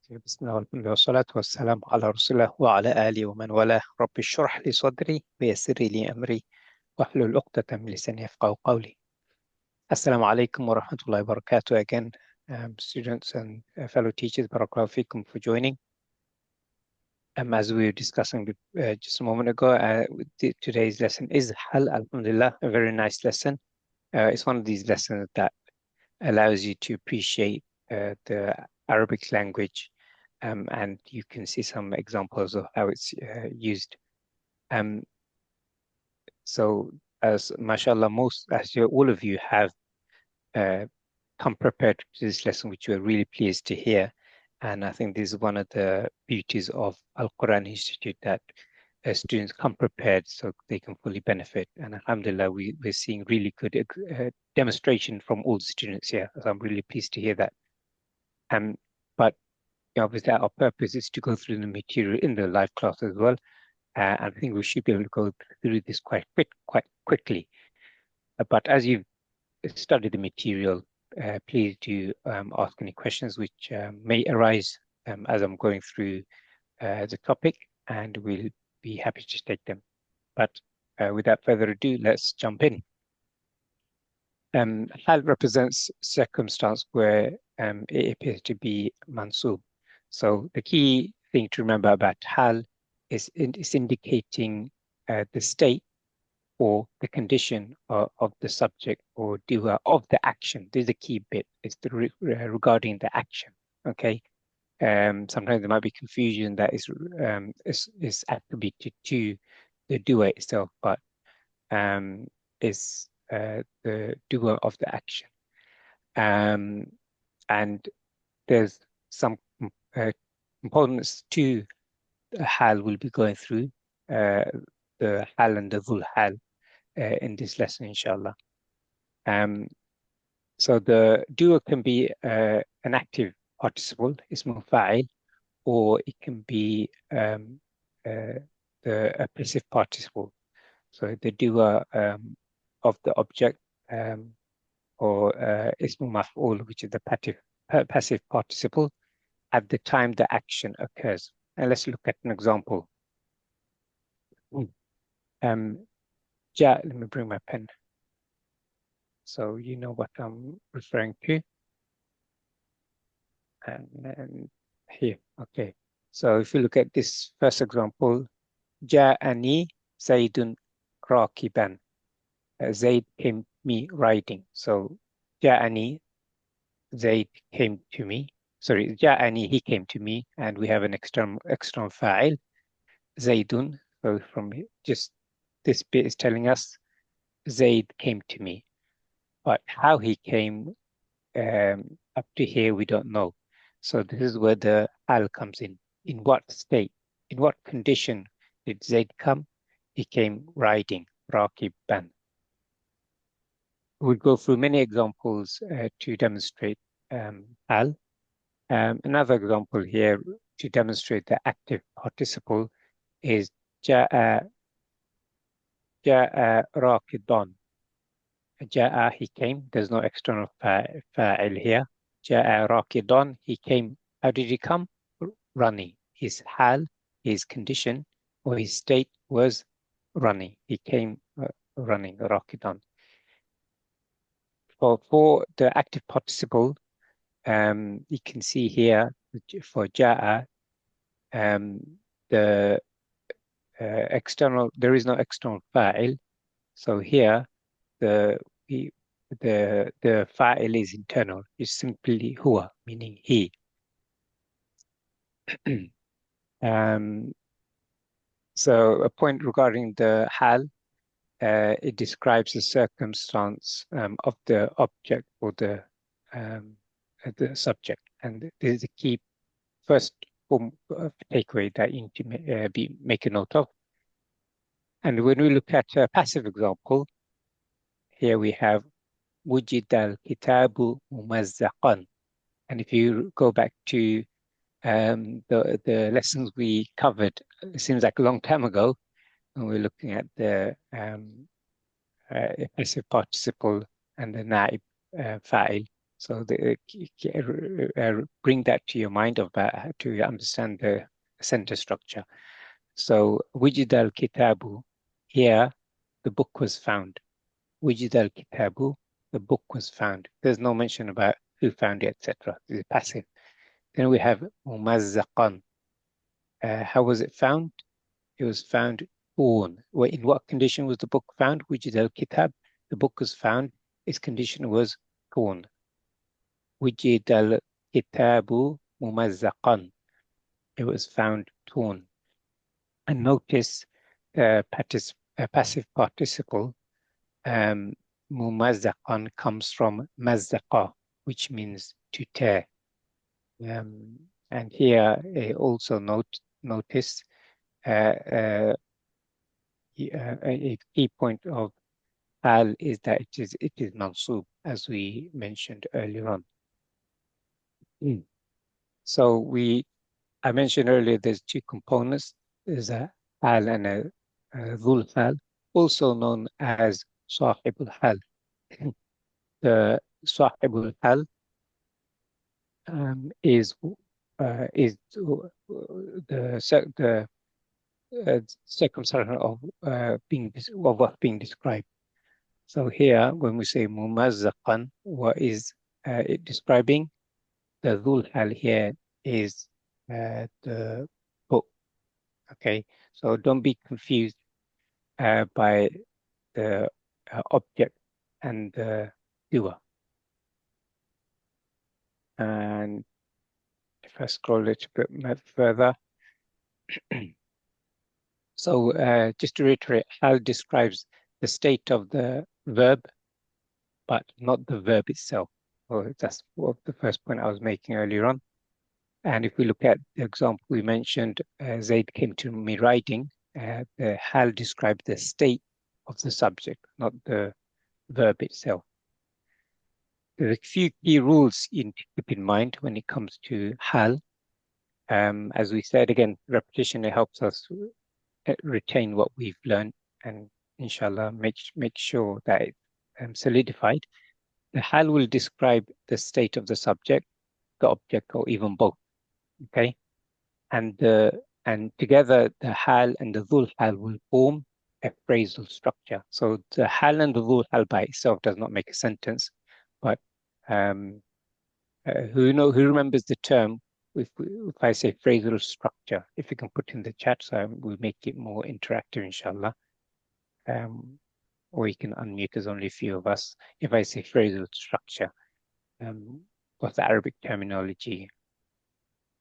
بسم الله والحمد لله والصلاة والسلام على رسول الله وعلى آله ومن والاه. رب اشرح لي صدري ويسر لي أمري واحلل عقدة من لساني يفقهوا قولي. Assalamu alaikum wa rahmatullahi wa barakatuh again, students and fellow teachers. Barakallahu feekum for joining. As we were discussing just a moment ago, today's lesson is Hal, alhamdulillah, a very nice lesson. It's one of these lessons that allows you to appreciate the Arabic language, and you can see some examples of how it's used. So, as mashallah, all of you have come prepared to this lesson, which we're really pleased to hear. And I think this is one of the beauties of Al-Quran Institute, that students come prepared so they can fully benefit. And alhamdulillah, we're seeing really good demonstration from all the students here. So I'm really pleased to hear that. But obviously our purpose is to go through the material in the live class as well. I think we should be able to go through this quite quickly. But as you've studied the material, please do ask any questions which may arise as I'm going through the topic, and we'll be happy to take them. But without further ado, let's jump in. Hal represents circumstance where it appears to be mansub. So the key thing to remember about Hal is it's indicating the state or the condition of the subject or doer of the action. This is the key bit. It's regarding the action. Okay. Sometimes there might be confusion that is attributed to the doer itself, but is the doer of the action. And there's some components to Hal we'll be going through, the Hal and the Dhul Hal in this lesson, inshallah. So the doer can be an active participle, ismu fa'il, or it can be the passive participle. So the doer of the object, or ismu maf'ul, which is the passive participle at the time the action occurs. And let's look at an example. Let me bring my pen so you know what I'm referring to. And here, okay. So if you look at this first example, Ja'ani Zaidun rakiban. Zaid came to me riding. So Ja'ani, Zaid came to me. Sorry, Ja'ani, he came to me, and we have an external fa'il, Zaidun. So from just this bit is telling us Zaid came to me. But how he came up to here, we don't know. So this is where the Hal comes in. In what state, in what condition did Zaid come? He came riding, rakiban. We'll go through many examples to demonstrate Hal. Another example here to demonstrate the active participle is Ja'a rakidan. Ja'a, he came. There's no external fa'il here. Ja'a rakidan, he came. How did he come? Running. His hal, his condition, or his state was running. He came running, rakidan. For the active participle, you can see here for Ja'a, the external, there is no external fa'il. So here, the fa'il is internal. It's simply huwa, meaning he. So a point regarding the hal, it describes the circumstance of the object or the subject, and this is the key first takeaway that you need to make a note of. And when we look at a passive example, here we have wujid al-kitabu mumazzaqan. And if you go back to the lessons we covered, it seems like a long time ago, when we're looking at the passive participle and the naib fa'il. So bring that to your mind about how to understand the sentence structure. So وجد الكتاب, here the book was found. وجد الكتاب, the book was found. There's no mention about who found it, etc. It's passive. Then we have ممزقا. How was it found? It was found torn. In what condition was the book found? وجد الكتاب, the book was found. Its condition was torn. وجد الكتاب ممزقا. It was found torn. And notice passive participle ممزقا comes from مزق, which means to tear. And here also notice a key point of Haal is that it is mansub, as we mentioned earlier on. So I mentioned earlier there's two components. There's a Haal and a Dhul Haal, also known as Sahibul Haal. The Sahibul Haal is the circumstantial of what's being described. So here, when we say mumazzaqan, what is it describing? The Dhul Hal here is the book. Okay, so don't be confused by the object and the doer. And if I scroll it a bit further, so just to reiterate, Hal describes the state of the verb, but not the verb itself. So that's what the first point I was making earlier on. And if we look at the example we mentioned, Zaid came to me riding, the Hal described the state of the subject, not the verb itself. There are a few key rules to keep in mind when it comes to Hal. As we said, again, repetition helps us retain what we've learned and inshallah make sure that it's solidified. The Hal will describe the state of the subject, the object, or even both. Okay, and together the Hal and the Dhul Hal will form a phrasal structure. So the Hal and the Dhul Hal by itself does not make a sentence, but who remembers the term? If I say phrasal structure, if you can put in the chat, so we'll make it more interactive, inshallah. Or you can unmute. There's only a few of us. If I say phrasal structure, what's the Arabic terminology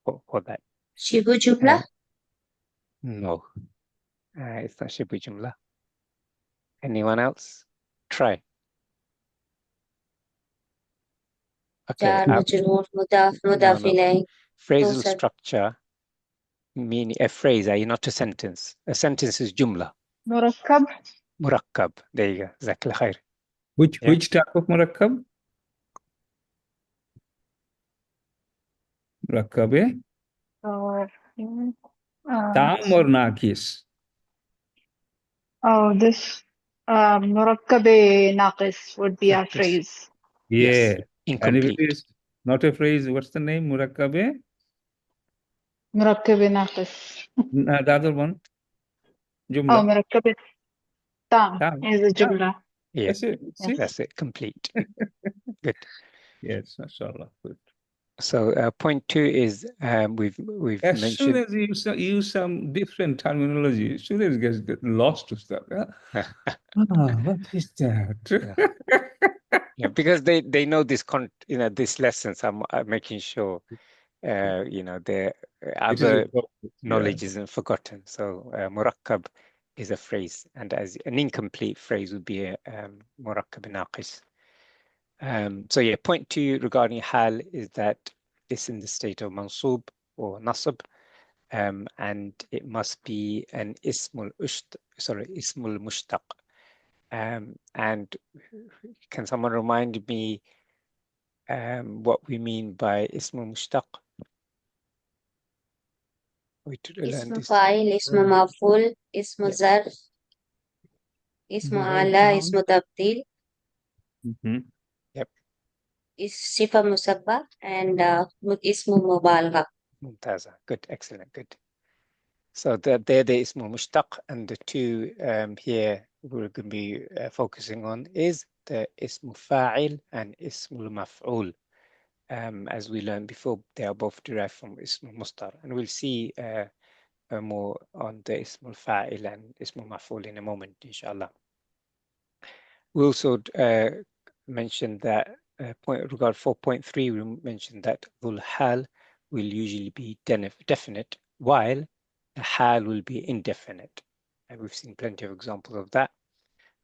for that? Shibu Jumla? No, it's not Shibu Jumla. Anyone else? Try. Okay. Majroor, Mudaf, Mudaf ilayh. Phrasal structure, meaning a phrase, not a sentence. A sentence is Jumla. Murakkab. Murakkab. There you go. Jazakallah khair. Which type of murakkab? Murakkab, Tam or Nakis? Oh, this Murakkab Naqis would be a phrase. Yeah. Yes. Incomplete. And if it is not a phrase, what's the name? Murakkab? Murakkab Naqis. The other one? Jumla. Oh, Murakkab Tam is a Jumla. Yes, yeah. That's it. Complete. Good. Yes, mashallah. Good. So point 2 is we've as mentioned. Soon as you use some different terminology, students get lost to stuff. What is that? Yeah, because they know this this lesson. So I'm making sure their other knowledge isn't forgotten. So murakkab is a phrase, and as an incomplete phrase would be a murakkab naqis. So yeah, point 2 regarding hal is that it's in the state of mansub or nasab, and it must be an ismul mushtaq. And can someone remind me what we mean by ismul mushtaq? Ismu fa'il, ismu maf'ul, ismu zarf, ismu ala, ismu tabdil. Yep. is Sifa Musabba and Ismu Mubalagha. Mumtaza. Good, excellent, good. So they're the ismu mushtaq, and the two here we're going to be focusing on is the ismu fa'il and ismu maf'ul. As we learned before, they are both derived from ismu mustar, and we'll see more on the ismu fa'il and ismu maf'ul in a moment, inshallah. We also mentioned that regard 4.3, we mentioned that dhul hal will usually be definite, while the hal will be indefinite. And we've seen plenty of examples of that.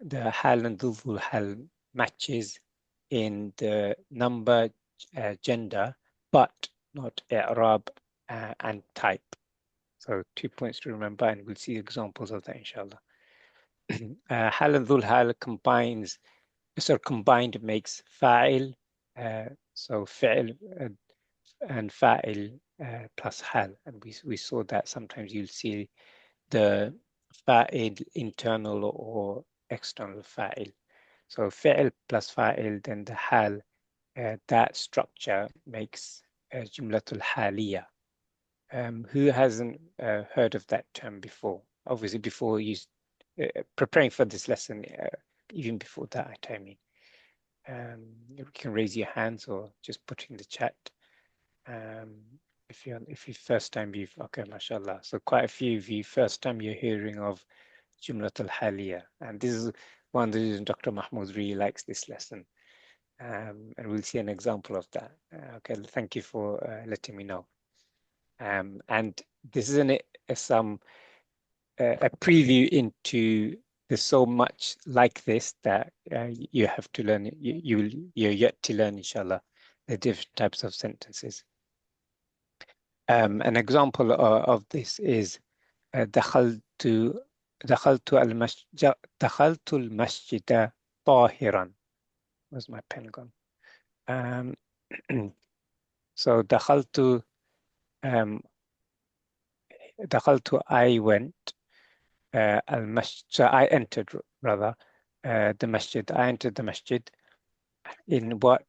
The hal and dhul hal matches in the number, gender, but not i'rab and type. So 2 points to remember, and we'll see examples of that, inshallah. Hal and dhul hal combined makes fa'il. So fi'l and fa'il plus hal. And we saw that sometimes you'll see the fa'il internal or external fa'il. So fi'l plus fa'il, then the hal, that structure makes jumlatul haliyah. Who hasn't heard of that term before? Obviously, before you preparing for this lesson, even before that, I mean. You can raise your hands or just put in the chat. If you first time okay, mashallah. So quite a few of you first time you're hearing of Jumlat al-Haliya. And this is one of the reasons Dr. Mahmoud really likes this lesson. And we'll see an example of that. Okay, thank you for letting me know. And this is a preview into there's so much like this that you have to learn. You're yet to learn, inshallah, the different types of sentences. An example of this is دخلت المسجد طاهرا. Where's my pen gone? So دخلت I went. So I entered, rather, the masjid. I entered the masjid in what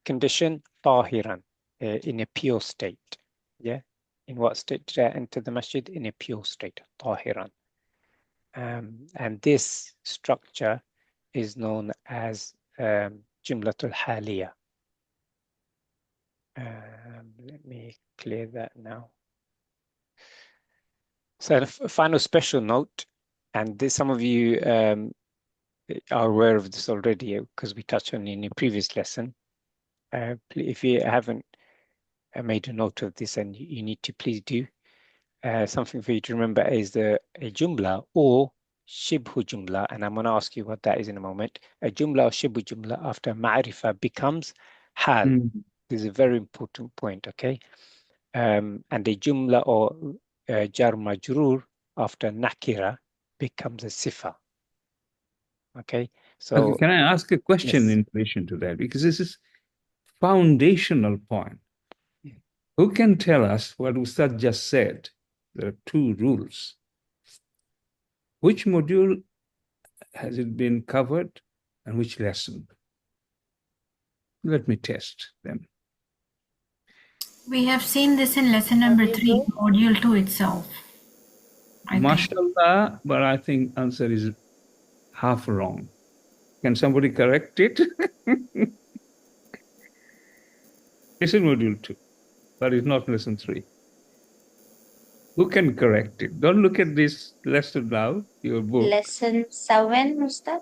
condition? Tahiran, in a pure state. Yeah. In what state did I enter the masjid? In a pure state, tahiran. And this structure is known as Jumlatul Haliya. Let me clear that now. So a final special note, and some of you are aware of this already because we touched on it in a previous lesson. If you haven't made a note of this, and you need to, please do. Something for you to remember is a jumla or shibhu jumla, and I'm going to ask you what that is in a moment. A jumla or shibhu jumla after ma'rifa becomes hal. This is a very important point, okay? And a jumla or jar majrur after nakira becomes a sifa. Okay, so okay, can I ask a question yes. in relation to that? Because this is foundational point. Who can tell us what Ustad just said? There are two rules. Which module has it been covered and which lesson? Let me test them. We have seen this in lesson number 3, module 2 itself. Mashallah, but I think answer is half wrong. Can somebody correct it? It's in module 2, but it's not lesson 3. Who can correct it? Don't look at this lesson now, your book. Lesson 7, Ustad?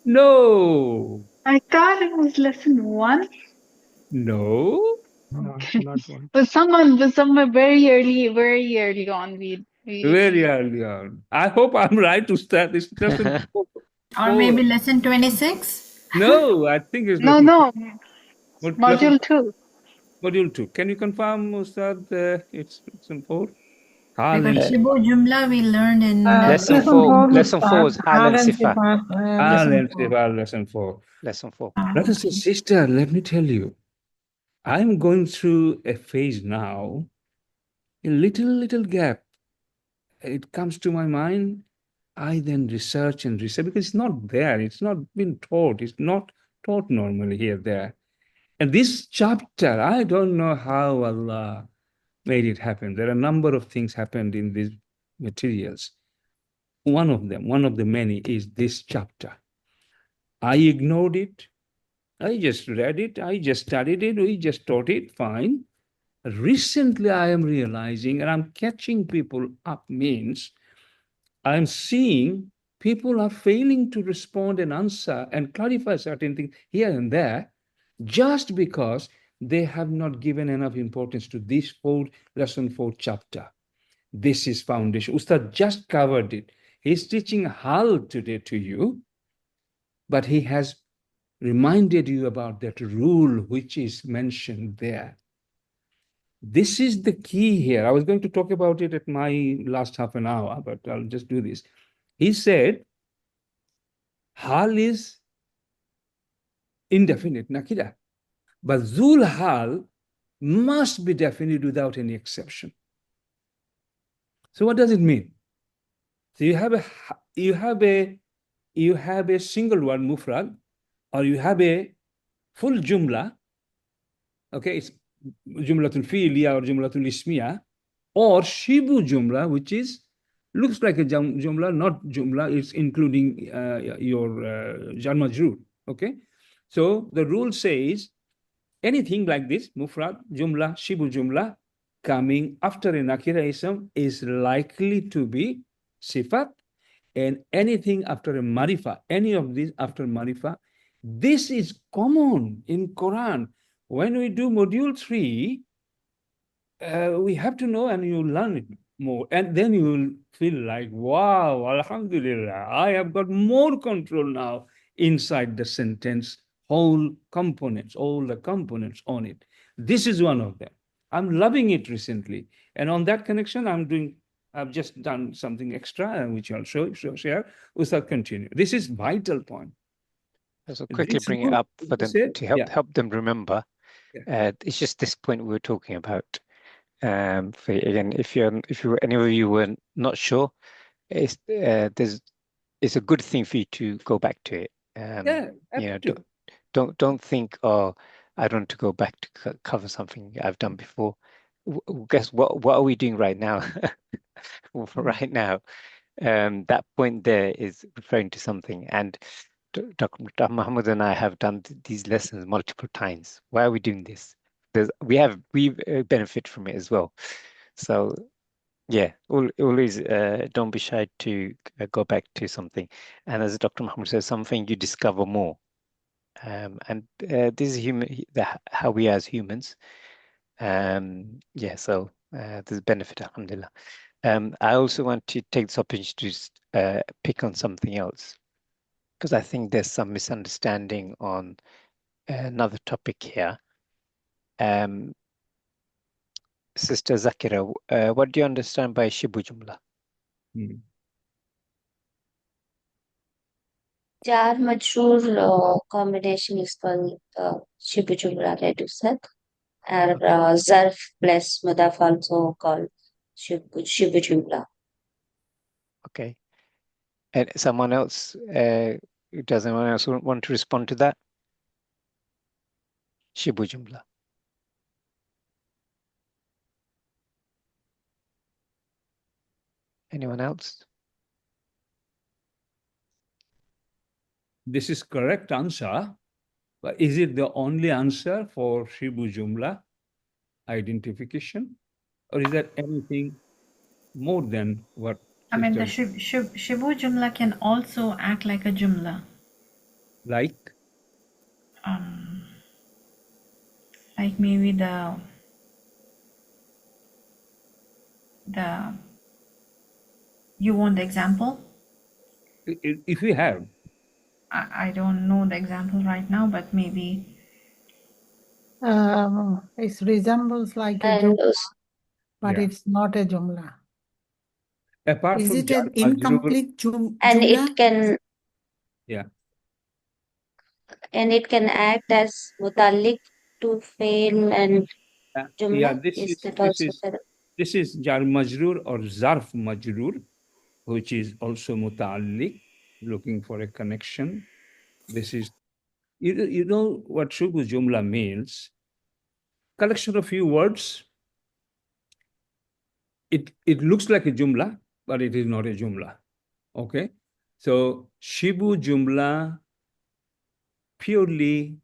No. I thought it was lesson 1. No. Not one. But somewhere very early on. Very early on. I hope I'm right to start this lesson 4. Or maybe lesson 26? No, I think it's No, lesson module 2. Module 2. Can you confirm, Ustad, it's lesson 4? Because Shibu Jumla we learned in lesson 4. Lesson 4 is Hal and Sifa. Hal and Sifa, lesson 4. Lesson 4. Brothers and sisters, let me tell you, I'm going through a phase now, a little gap. It comes to my mind. I then research because it's not there. It's not been taught. It's not taught normally here, there. And this chapter, I don't know how Allah made it happen. There are a number of things happened in these materials. One of them, one of the many, is this chapter. I ignored it. I just read it. I just studied it. We just taught it. Fine. Recently, I am realizing, and I'm catching people up, means I'm seeing people are failing to respond and answer and clarify certain things here and there just because they have not given enough importance to this lesson 4 chapter. This is foundation. Ustad just covered it. He's teaching Hal today to you, but he has reminded you about that rule which is mentioned there. This is the key here. I was going to talk about it at my last half an hour, but I'll just do this. He said, Hal is indefinite, nakira. But Zul Hal must be definite without any exception. So what does it mean? So you have a single word mufrad, or you have a full jumla. Okay, it's jumlatul fi'liya or jumlatul ismiya, or shibu jumla, which is looks like a jumla, not jumla. It's including your jar majroor. Okay, so the rule says anything like this, mufrad, jumla, shibu jumla, coming after a nakira ism is likely to be sifat, and anything after a marifa, any of these after marifa, this is common in Quran. When we do module 3, we have to know, and you learn it more, and then you will feel like, wow, alhamdulillah, I have got more control now inside the sentence, all the components on it. This is one of them. I'm loving it recently, and on that connection, I've just done something extra, which I'll share. Ustad, continue. This is vital point. So quickly bring it up for them to help them remember. Yeah. It's just this point we were talking about. For again, if any of you were not sure, it's a good thing for you to go back to it. Don't think, oh, I don't want to go back to cover something I've done before. Guess what are we doing right now? Right now, that point there is referring to something, and Dr. Muhammad and I have done these lessons multiple times. Why are we doing this? We benefit from it as well. So yeah, always don't be shy to go back to something, and as Dr. Muhammad says, something you discover more. And this is how we are as humans. So there's benefit, alhamdulillah. I also want to take this opportunity to pick on something else, because I think there's some misunderstanding on another topic here. Sister Zakira, what do you understand by Shibu Jumla? Jar majroor combination is called shibu jumla, right, Ustad? And zarf plus mudaf also called shibu jumla. Okay. And someone else, does anyone else want to respond to that? Shibu Jumla. Anyone else? This is correct answer, but is it the only answer for Shibu Jumla identification, or is there anything more than what? I mean, the Shibu Jumla can also act like a Jumla. Like? Like maybe the you want the example? If we have. I don't know the example right now, but maybe. It resembles like a jumla, but it's not a jumla. Apart Is from it an incomplete jumla? And it can. Yeah. And it can act as mutallik to fail and jumla. Yeah, this is jar majroor or zarf majroor, which is also muta'alliq, looking for a connection. This is You know what Shubu Jumla means? Collection of few words. It looks like a Jumla, but it is not a Jumla. Okay? So Shibu Jumla purely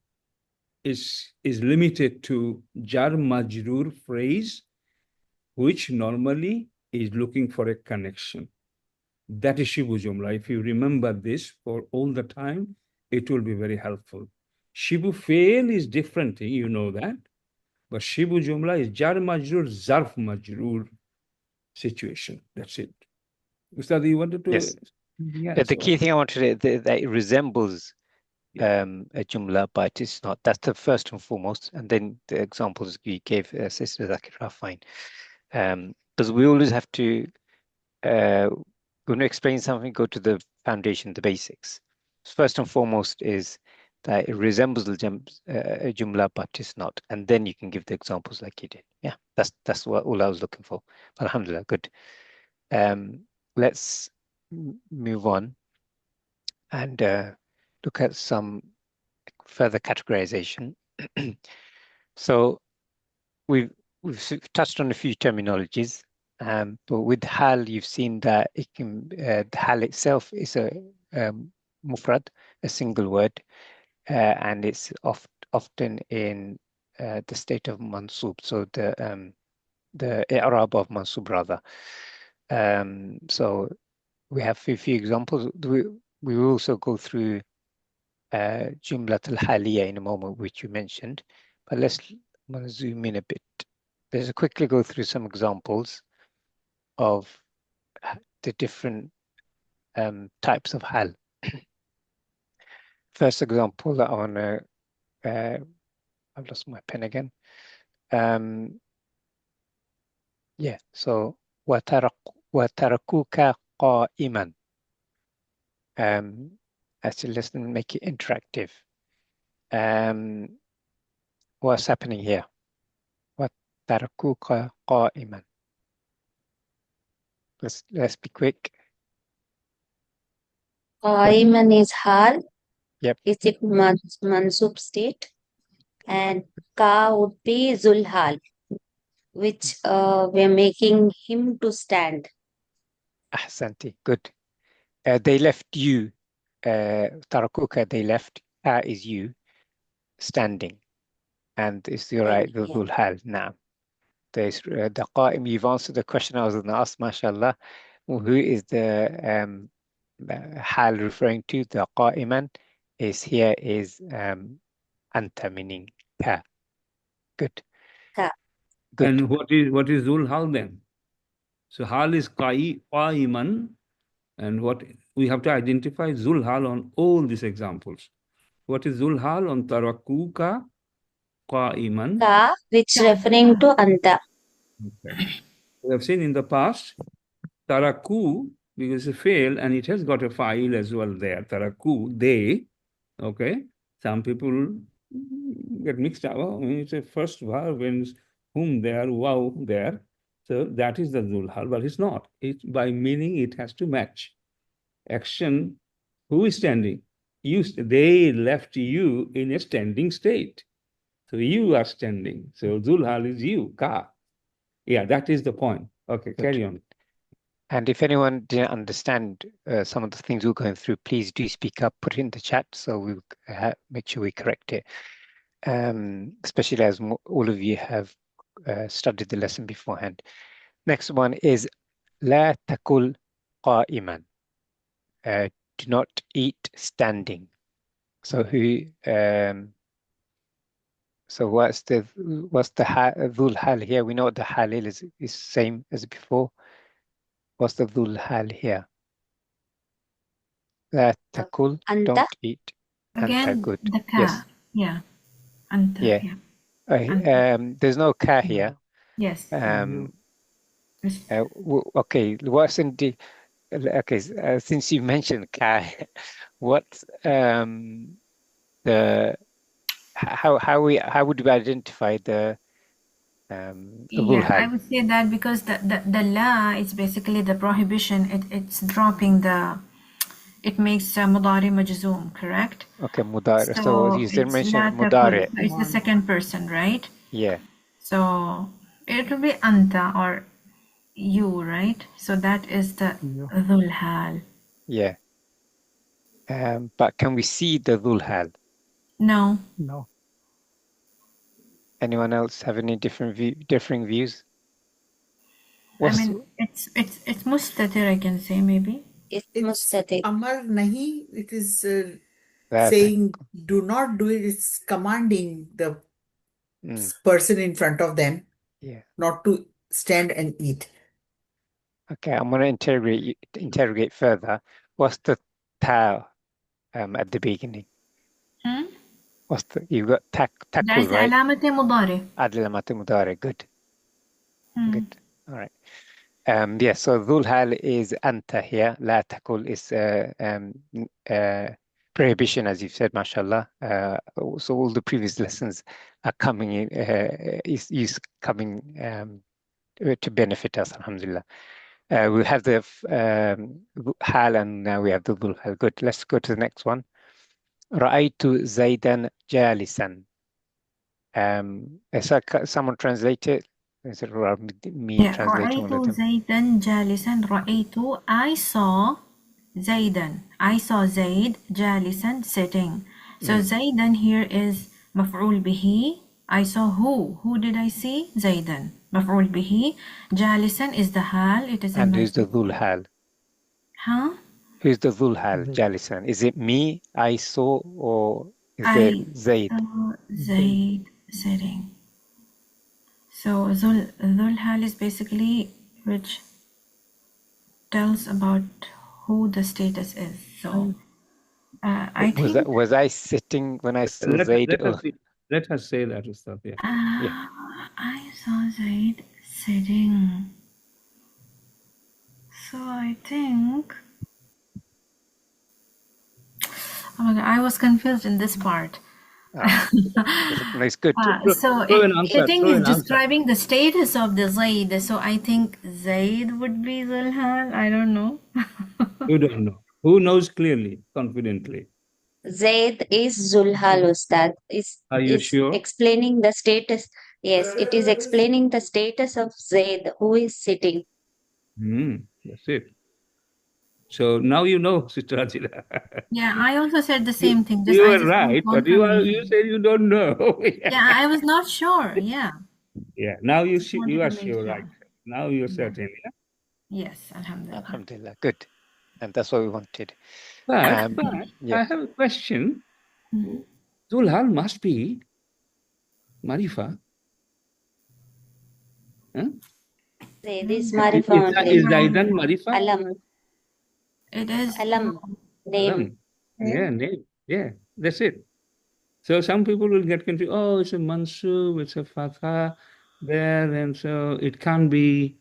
is limited to jar majrur phrase, which normally is looking for a connection. That is Shibu Jumla. If you remember this for all the time, it will be very helpful. Shibu fail is different, you know that. But Shibu Jumla is jar majrur, zarf majrur situation. That's it. Ustad, you wanted to? Yes. Yes. The key thing I wanted to, that it resembles a Jumla, but it's not. That's the first and foremost. And then the examples you gave, Sister Zakir, are fine. Because we always have to, when we explain something, go to the foundation, the basics. First and foremost is that it resembles a Jumla, but it's not. And then you can give the examples like you did. Yeah, that's what all I was looking for. Alhamdulillah, good. Let's move on and look at some further categorization. So we've touched on a few terminologies, but with Hal, you've seen that it can the Hal itself is a mufrad, a single word, and it's often in the state of mansub, so the i'rab of mansub rather. So we have a few examples. We will also go through Jumlat al-Haliya in a moment, which you mentioned, but I'm going to zoom in a bit. Let's quickly go through some examples of the different types of Hal. First example that I want to, I've lost my pen again. Yeah, so وَتَرَكُوكَ قَائِمًا. Actually, let's make it interactive. What's happening here? وَتَرَكُوكَ قَائِمًا. Let's be quick. Iman is Hal. Yep. It's a mansub state. And Ka would be Zulhal, which we're making him to stand. Ahsanti, good. They left you. Tarakuka, they left. Ka is you, standing. And it's the right, the Dhul Hal. Now, there's the Qa'im. You've answered the question I was going to ask, mashallah. Who is the Hal referring to? The Qa'iman is here is Anta, meaning Ka. Good. Ka. Good. And what is Zul Hal then? So Hal is Qa'iman, and what we have to identify Zul Hal on all these examples. What is Zul Hal on Tarakuka Qa'iman? Ka, which referring to Anta. Okay. We have seen in the past Taraku, because it failed, and it has got a file as well there. Taraku, they. Okay. Some people get mixed up. Oh, it's a first verb when whom there, wow there. So that is the Zulhal, but it's not. It's by meaning it has to match. Action, who is standing? You. They left you in a standing state. So you are standing. So Zulhal is you, Ka. Yeah, that is the point. Okay, Good. carry on. And if anyone didn't understand some of the things we're going through, please do speak up, put it in the chat so we make sure we correct it. Especially as all of you have studied the lesson beforehand. Next one is La takul qa'iman. Do not eat standing. So so what's the dhul hal here? We know what the halil is same as before. What's the dhul hal here? La takul, Anta. don't eat. Again, Anta, good. the Ka. Yes. Yeah. Anta. Yeah. Yeah. There's no ka here. Yes. Okay, what's in the okay? Since you mentioned ka, what's the how would we identify the Yeah, I would say that because the la is basically the prohibition. It's dropping the it makes mudari majzoom, correct? Okay, mudari. So So you did it's mention la takul. mudari. So it's the second person, right? Yeah. So it will be anta or you, right? So that is the dhul hal. Yeah. But can we see the dhul hal? No. No. Anyone else have any differing views? I mean, it's mustatir, I can say, maybe. It's It's mustatir. Amar nahi, it is that saying do not do it. It's commanding the person in front of them yeah. not to stand and eat. Okay, I'm going to interrogate further. What's the ta at the beginning? What's the you got takul, That's right? علامة مضارع. Adlamat mudari. Good. Good. All right. Yeah, so dhul hal is anta here. La takul is prohibition, as you've said, mashallah. So all the previous lessons are coming in, is coming to benefit us, alhamdulillah. We have the hal and now we have the dhul hal. Good. Let's go to the next one. رأيت زيدا جالسا. Is that someone translate it? Is it me translating one of رأيت them? زيدا جالسا. رأيت I saw زيدا. I saw زيد جالسا sitting. So زيدا here is مفعول به. I saw who? Who did I see? زيدا. مفعول به. جالسا is the hal. It is And in who's the dhul hal? Huh? Who's the dhul hal, jalisan? Is it me, I saw, or is it I Zaid? saw Zaid sitting. So Dhul Hal is basically which tells about who the status is. So I think Was I sitting when I saw Zaid? Let us say that, Ustad. Yeah. I saw Zaid sitting. So I think, oh my God, I was confused in this part. It's good. So sitting is describing the status of the Zaid. So I think Zaid would be Zulhal. I don't know. You don't know. Who knows clearly, confidently? Zaid is Zulhal Ustad. Are you Is sure? explaining the status. Yes, it is explaining the status of Zaid, who is sitting. That's it. So now you know, Sister Ajila. Yeah, I also said the same thing. You I were just right, want but you said you don't know. Yeah, I was not sure. Yeah. Yeah, now you wanted are to make sure, sure. right? Now you're certain. Yeah? Yes, Alhamdulillah. Alhamdulillah, good. And that's what we wanted. But I have a question. Zulhal must be Marifa. Huh? Zaid is Marifa only. Is Zaidan Marifa? Alam. It is Alam. Name. Alam. Yeah, name. Yeah, that's it. So some people will get confused. Oh, it's a mansub, it's a fatha there, and so it can't be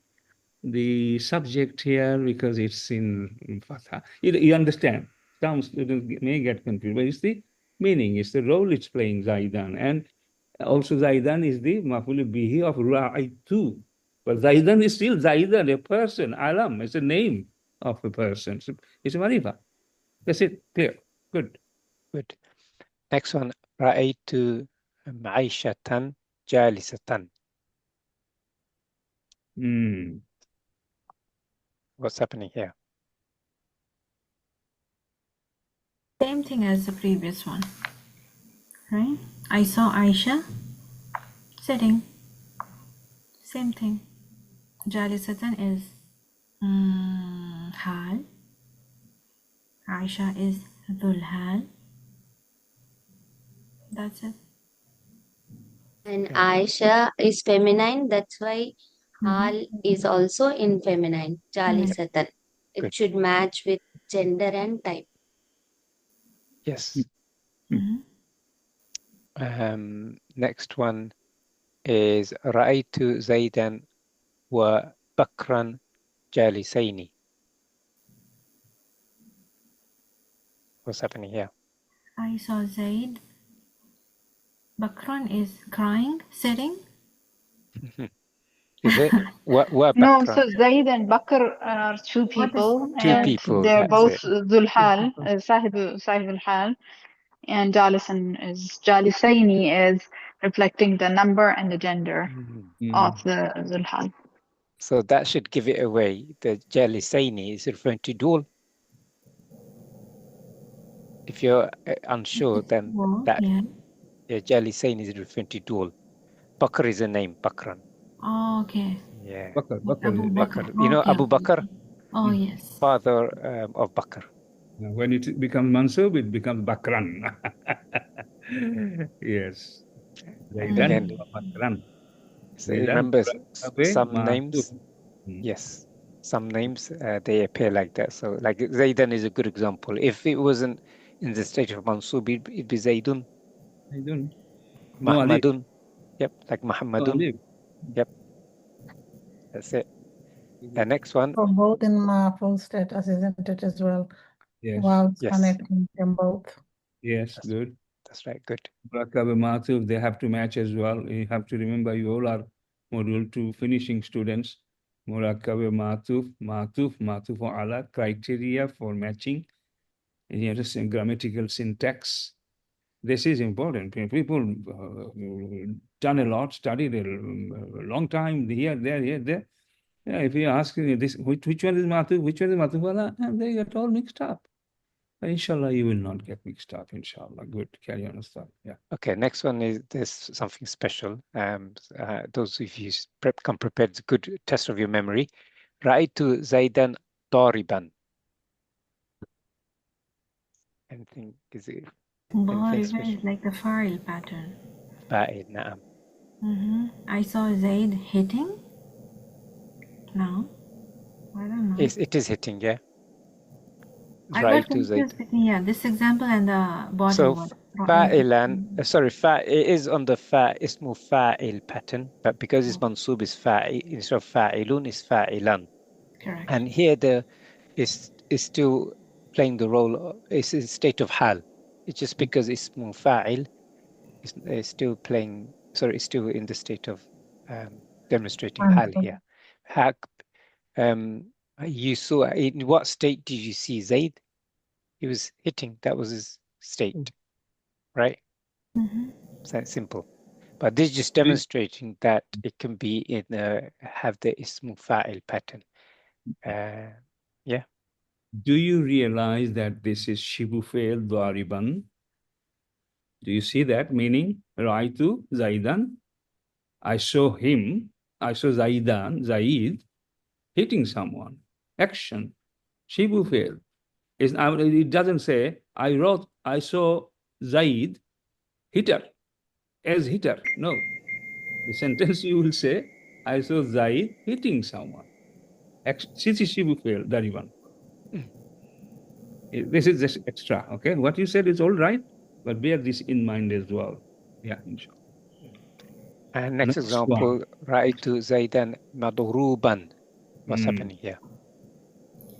the subject here because it's in fatha. You understand? Some students may get confused, but it's the meaning, it's the role it's playing, Zaidan. And also Zaidan is the maf'ul bihi of ra'aitu. But Zaidan is still Zaidan, a person, alam, it's a name of a person. So it's a marifa. That's it, clear. Good. Good. Next one. رأيت معيشة جالسة. What's happening here? Same thing as the previous one, right? I saw Aisha sitting. Same thing. Jalisatan is Hal. Aisha is Dhul Hal. That's it. And Aisha is feminine. That's why Hal is also in feminine. Jalisatan. It should match with gender and type. Yes. Next one is رأيت زيدا وبكرا جالسين. What's happening here? I saw Zaid. Bakran is crying, sitting. Is it? What No, Bakran? so Zaid and Bakr are two What is people, Two and people, they're that's both it. Dhul Hal, Sahib al Hal, and Jalisaini is reflecting the number and the gender of the Dhul Hal. So that should give it away. The Jalisaini is referring to dual. If you're unsure, then Well, that yeah. Jalisaini is referring to dual. Bakr is a name, Bakran. Oh, okay. Yeah, Bakr, Like Bakr Abu is Bakr. Bakr. You know Okay. Abu Bakr, Oh, yes. father of Bakr. when it becomes Mansub, it becomes Bakran. Yes. And Zaidan again, wa Bakran. so Zaidan remember Murakabe some Mansub. names. Yes, some names they appear like that. So like Zaidan is a good example. If it wasn't in the state of Mansub, it'd be Zaidun, Zaidun. No alif. Mahmadun. Yep, like No Muhammadun. alif. Yep, that's it. The next one. For both in full status, isn't it as well? Yes. Wow, it's Yes, connecting them both. Yes, that's, good. that's right. Good. Murakabe Matuf, they have to match as well. You have to remember you all are module 2 finishing students. Murakabe Matuf ala criteria for matching. And you understand grammatical syntax. This is important. People done a lot, studied a long time here, there. Yeah, if you ask this, which one is Matuf, which one is Matufala, and they get all mixed up. But inshallah, you will not get mixed up. Inshallah, good. Carry on, Ustad. Yeah. Okay, next one is there's something special. Those of you come prepared, it's a good test of your memory. Ra'aytu Zaidan Dariban. Anything is it? Anything Dariba special? is like the file pattern. Fa'il, na'am. I saw Zaid hitting. No, I don't know. Yes, it is hitting, yeah. I got Ra'aytu Zaid. confused between this example and the bottom So one. fa'ilan, sorry, it is on the ismu fa'il pattern, but because it's mansub is fa'il, instead of fa'ilun is fa'ilan. Correct. And here is still playing the role, it's in state of hal. It's just because ismu fa'il is still playing, sorry, it's still in the state of demonstrating hal here. You saw, in what state did you see Zaid? He was hitting, that was his state, right? So it's simple. But this is just demonstrating that it can be in have the ismu fa'il pattern. Yeah. Do you realize that this is Shibu fail Dwariban? Do you see that meaning? Raitu Zaidan. I saw him. I saw Zaid hitting someone. Action. Shibu fail. It doesn't say I saw Zaid hitter as hitter. No. The sentence you will say, I saw Zaid hitting someone. Shibu fail, Dariban. This is just extra, okay? What you said is all right, but bear this in mind as well. Yeah, inshallah. And next example, Ra'aytu Zaidan madruban. What's happening here?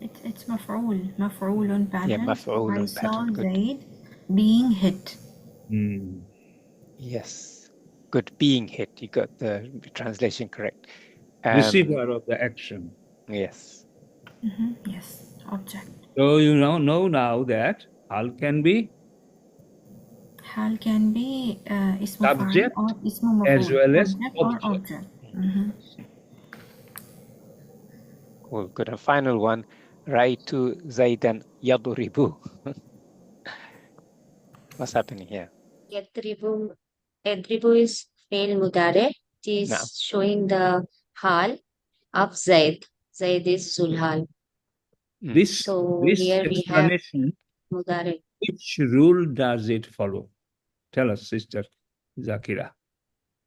It's maf'ulun pattern. Yeah, maf'ulun I saw pattern. Good. Zaid being hit. Yes. Good. Being hit. You got the translation correct. Receiver of the action. Yes. Yes, object. So you know now that hal can be Hal can be ismu fa'il subject or ismu maf'ul. as well as Subject or object. Cool. Good. And final one, Ra'aytu Zaidan yadribu. What's happening here? Yadribu is fail mudare. It is showing the hal of Zaid. Zaid is Zulhal. This Here we have explanation, mudare. which rule does it follow? Tell us, Sister Zakira.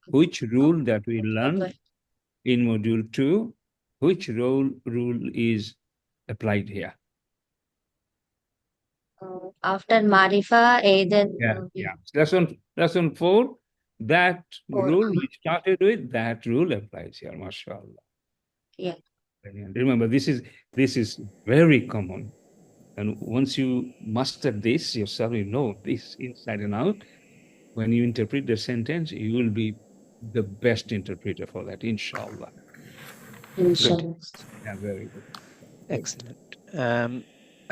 Which rule that we learned in module 2, which rule is applied here? After Marifa, Lesson 4, that rule we started with, that rule applies here, mashallah. Yeah. Remember, this is very common. And once you master this yourself, you know this inside and out, when you interpret the sentence, you will be the best interpreter for that, inshallah. Inshallah. Yeah, very good. Excellent.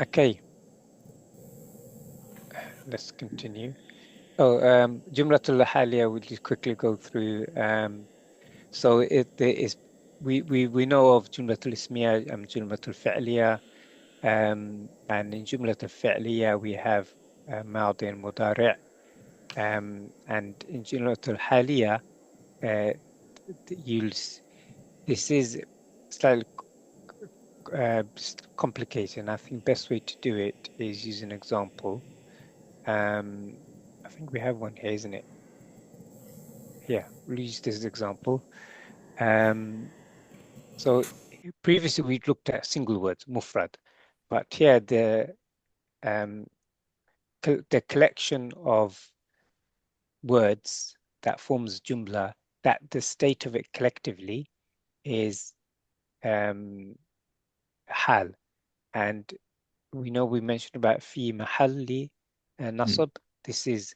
Okay, let's continue. Oh, Jumlatul Haliya, we'll just quickly go through. So there is, we know of Jumlatul Ismiya and Jumlatul Fi'liya. And in Jumlatul Fi'liya, we have Madi and Mudari'. And in Jumlatul Haliya, this is slightly complicated. I think best way to do it is use an example. I think we have one here, isn't it? Yeah, we'll use this example. So previously we looked at single words, mufrad, but here the collection of words that forms jumla, that the state of it collectively is hal, and we know we mentioned about fi mahalli nasab. This is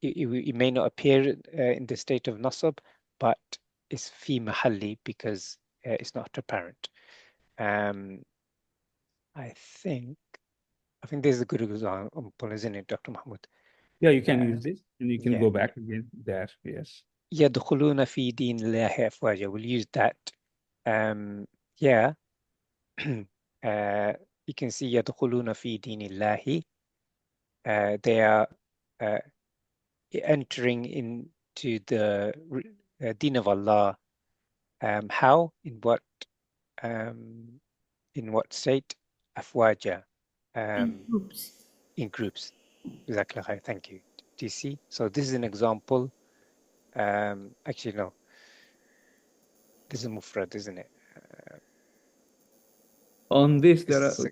it may not appear in the state of nasab, but it's fi mahalli because it's not apparent. I think this is a good example, isn't it, Dr. Mahmoud? Yeah, you can use this, and you can yeah. go back again there. Yes. يدخلون في دين الله أفواجا. We'll use that. Yeah. You can see يدخلون في دين الله. They are entering into the deen of Allah. How? In what state? Afwaja. In groups. In groups. Exactly. Thank you. Do you see? So this is an example. Actually, no. This is mufrad, isn't it? On this, there is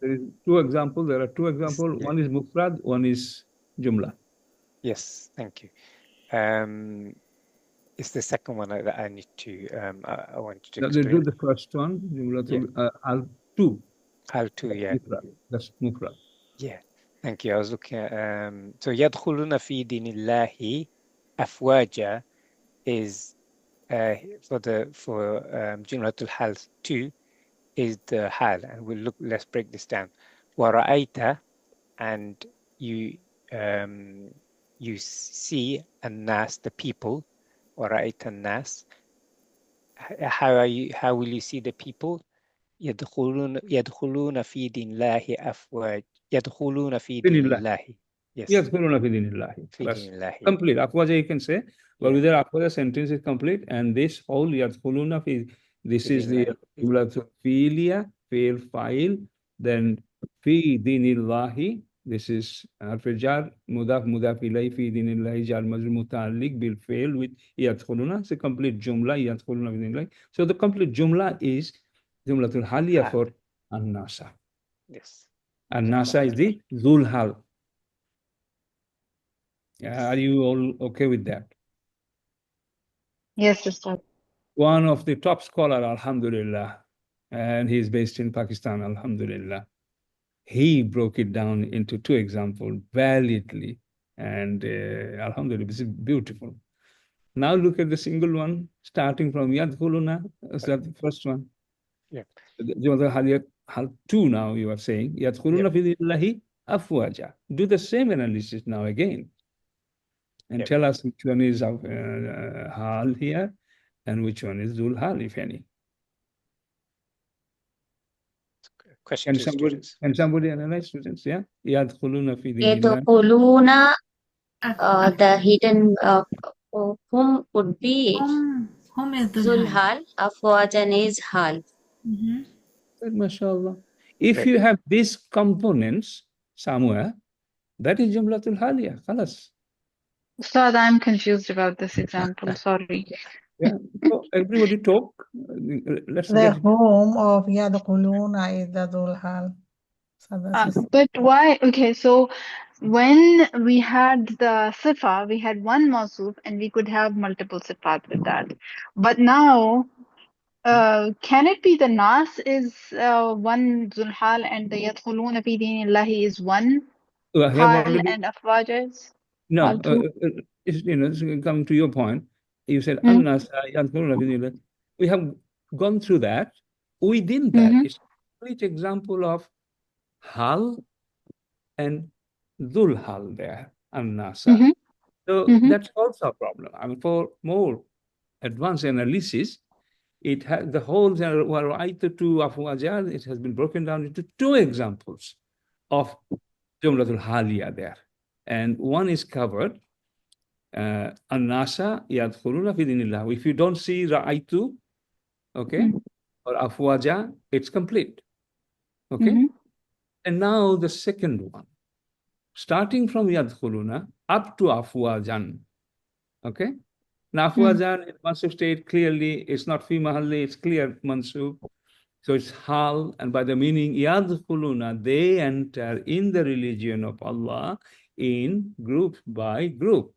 two examples. There are two examples. Yeah. One is mufrad, one is jumla. Yes, thank you. It's the second one that I need to. I want to explain. Do the first one, jumla al two. Al two, yeah. That's mufrad. Yeah, thank you. I was looking at so يدخلون في دين الله أفواجا is for Jumlatul Hal 2 is the hal, and let's break this down. ورأيت, and you see الناس, the people. ورأيت الناس. How will you see the people? يدخلون في دين الله أفواج. يدخلون في دين الله. Yes. يدخلون في دين الله. في دين الله. Complete. Afwaja you can say. But with that afwaja sentence is complete, and this whole يدخلون في, this is the jumlatul fi'liya, fail file. Then في دين الله, this is jar mudaf ilayhi في دين الله jar majrur muta'alliq bil fail with يدخلون. It's a complete jumla يدخلون في دين الله. So the complete jumla is Jumlatul Haliya for An-Nasa. Yes. An-Nasa is the Zul Hal. Are you all okay with that? Yes, Sister. One of the top scholar, Alhamdulillah, and he's based in Pakistan, Alhamdulillah. He broke it down into two examples validly, and Alhamdulillah, this is beautiful. Now look at the single one, starting from Yadkhuluna, that's the first one. Yeah. Hal 2 now you are saying. Yadkhuluna fi dinillahi afwaja. Do the same analysis now again. And tell us which one is Hal here and which one is Zul Hal, if any. Question to students. Can somebody analyze, students? Yeah. Yadkhuluna fi dinillahi. يدخلون the hidden whom would be Whom is Zul Hal, Afwajan is Hal. MashaAllah. If you have these components somewhere, that is Jumlatul Haliya. Khalas. Ustad, I'm confused about this example. Sorry. Yeah. So everybody talk. Let's The get home of يدخلون is the Dhul Hal. So this is But why? Okay, so when we had the sifa, we had one mawsuf and we could have multiple sifat with that. But now, can it be the nas is one zulhal and the yadkhuluna fi dinillahi is one hal and afwaja is no, hal too? it's coming to your point. You said An-Nas, we have gone through that. within that, it's a complete example of Hal and Dhul Hal there, and Nasa. So that solves our problem. I mean, for more advanced analysis, it has the whole Ra'aytu to Afwaja, it has been broken down into two examples of Jumlatul Haliya there. And one is covered, An-Nasa Yadkhuluna fi dinillah. If you don't see Ra'aytu, okay, or Afwaja, it's complete. Okay? And now the second one, starting from Yadkhuluna up to Afwajan. Okay? Now Afwajan, it must have stated clearly, it's not fi mahalli, it's clear mansub. So it's hal, and by the meaning yadkhuluna, they enter in the religion of Allah in group by group.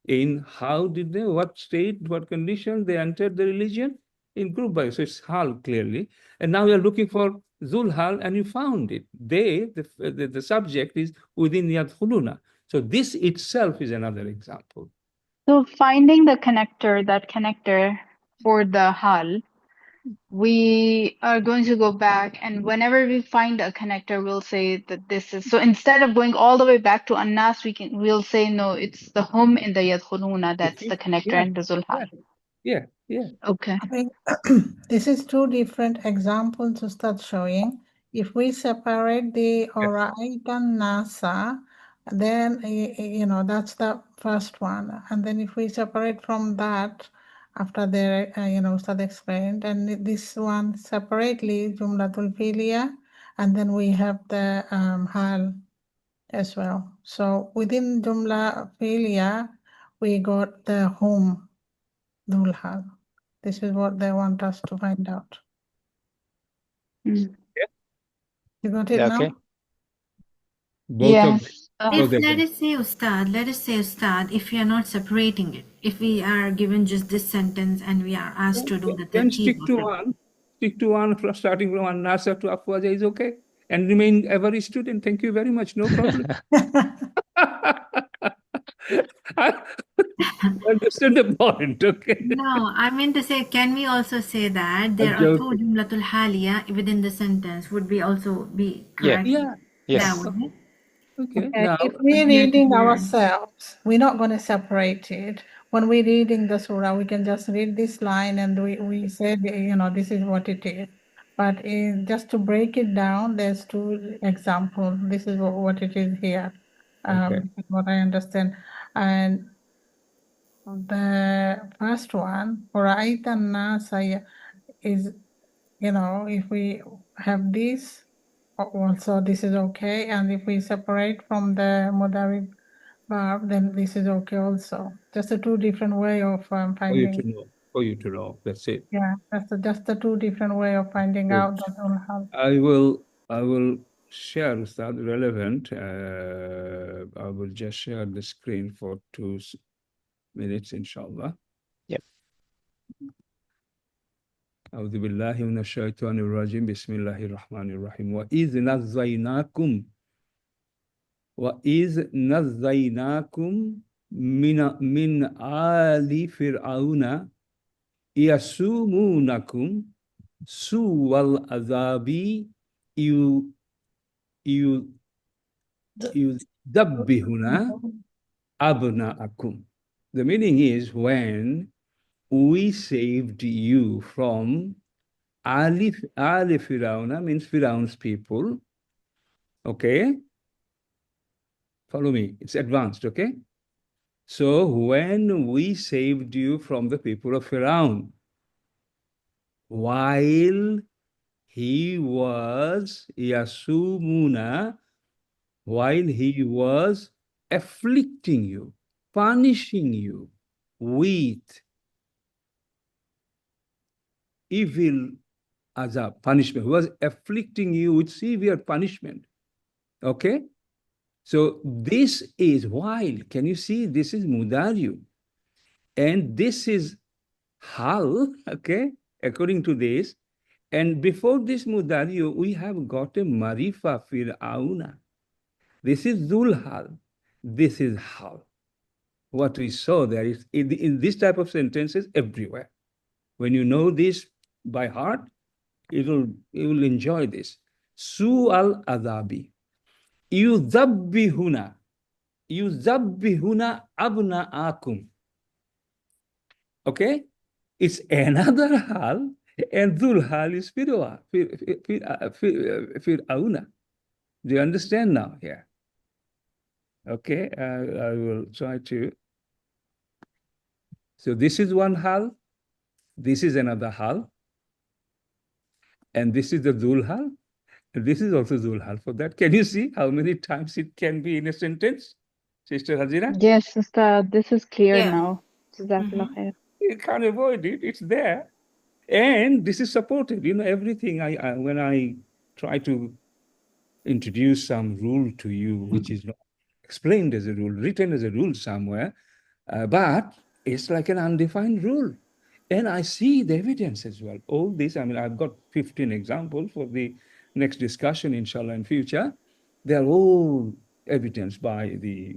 In how did they, what state, what condition they entered the religion? In group by, so it's hal clearly. And now you're looking for zul hal, and you found it. They, the subject is within yadkhuluna. So this itself is another example. So finding the connector, that connector for the hal, we are going to go back, and whenever we find a connector, we'll say that this is, so instead of going all the way back to Annas, we'll say no, it's the hum in the Yadkhuluna, that's the connector Yeah, and the Zulhal. yeah. Okay. I think this is two different examples to start showing. If we separate the Oraita Nasa, then that's the first one. And then if we separate from that, after the Ustad explained, and this one separately, Jumlatul Filia, and then we have the Hal as well. So within Jumla Filia, we got the Hum, Dhul Hal. This is what they want us to find out. You got it now? Okay. Both of them. If let us say Ustad, if we are not separating it, if we are given just this sentence and we are asked to do the then tartib stick to one from starting from An-Nasa to Afwaja is okay, and remain every student. Thank you very much. No problem. I understand the point. Okay. No, I meant to say, can we also say that there are two Jumlatul Haliya within the sentence? Would we also be correct? Yeah. That way? Okay. Okay, Now, if we're reading ourselves, we're not going to separate it. When we're reading the surah, we can just read this line and we say, this is what it is. But just to break it down, there's two examples. This is what it is here. This is what I understand. And the first one, Raita Nasa, is, if we have this, also this is okay. And if we separate from the Mudari verb, then this is okay also. Just a two different way of finding. For you to know. That's it. Yeah, that's just a two different way of finding out that will help. I will share that relevant. I will just share the screen for 2 minutes, inshallah. Yep. أعوذ بالله من الشيطان الرجيم بسم الله الرحمن الرحيم وإذ نزيناكم من آل فرعون يسومونكم سوء العذاب يذبحون أبناءكم. The meaning is, when we saved you from Ali Firauna, means Firaun's people. Okay? Follow me. It's advanced, okay? So when we saved you from the people of Firaun, while he was Yasumuna, while he was afflicting you, punishing you with evil azab, punishment. He was afflicting you with severe punishment. Okay? So this is while. Can you see? This is Mudariyu. And this is Hal, okay? According to this. And before this Mudariyu, we have got a Marifa Fir'auna. This is Zulhal. This is Hal. What we saw there is in this type of sentences everywhere. When you know this by heart, You will enjoy this. Su al adabi. Yuzabbihuna. Yuzabbihuna abna'akum. Okay? It's another hal, and dhul hal is fir'auna. Do you understand now here? Okay, I will try to. So this is one hal, this is another hal, and this is the dhul hal, and this is also dhul hal. For that, can you see how many times it can be in a sentence, Sister Hazira? Yes, Ustad, this is clear Yeah. now. Jazakallah khair. You can't avoid it. It's there. And this is supported. You know, everything when I try to introduce some rule to you, which is not explained as a rule, written as a rule somewhere, but it's like an undefined rule. And I see the evidence as well. All this, I mean, I've got 15 examples for the next discussion, inshallah, in future. They're all evidenced by the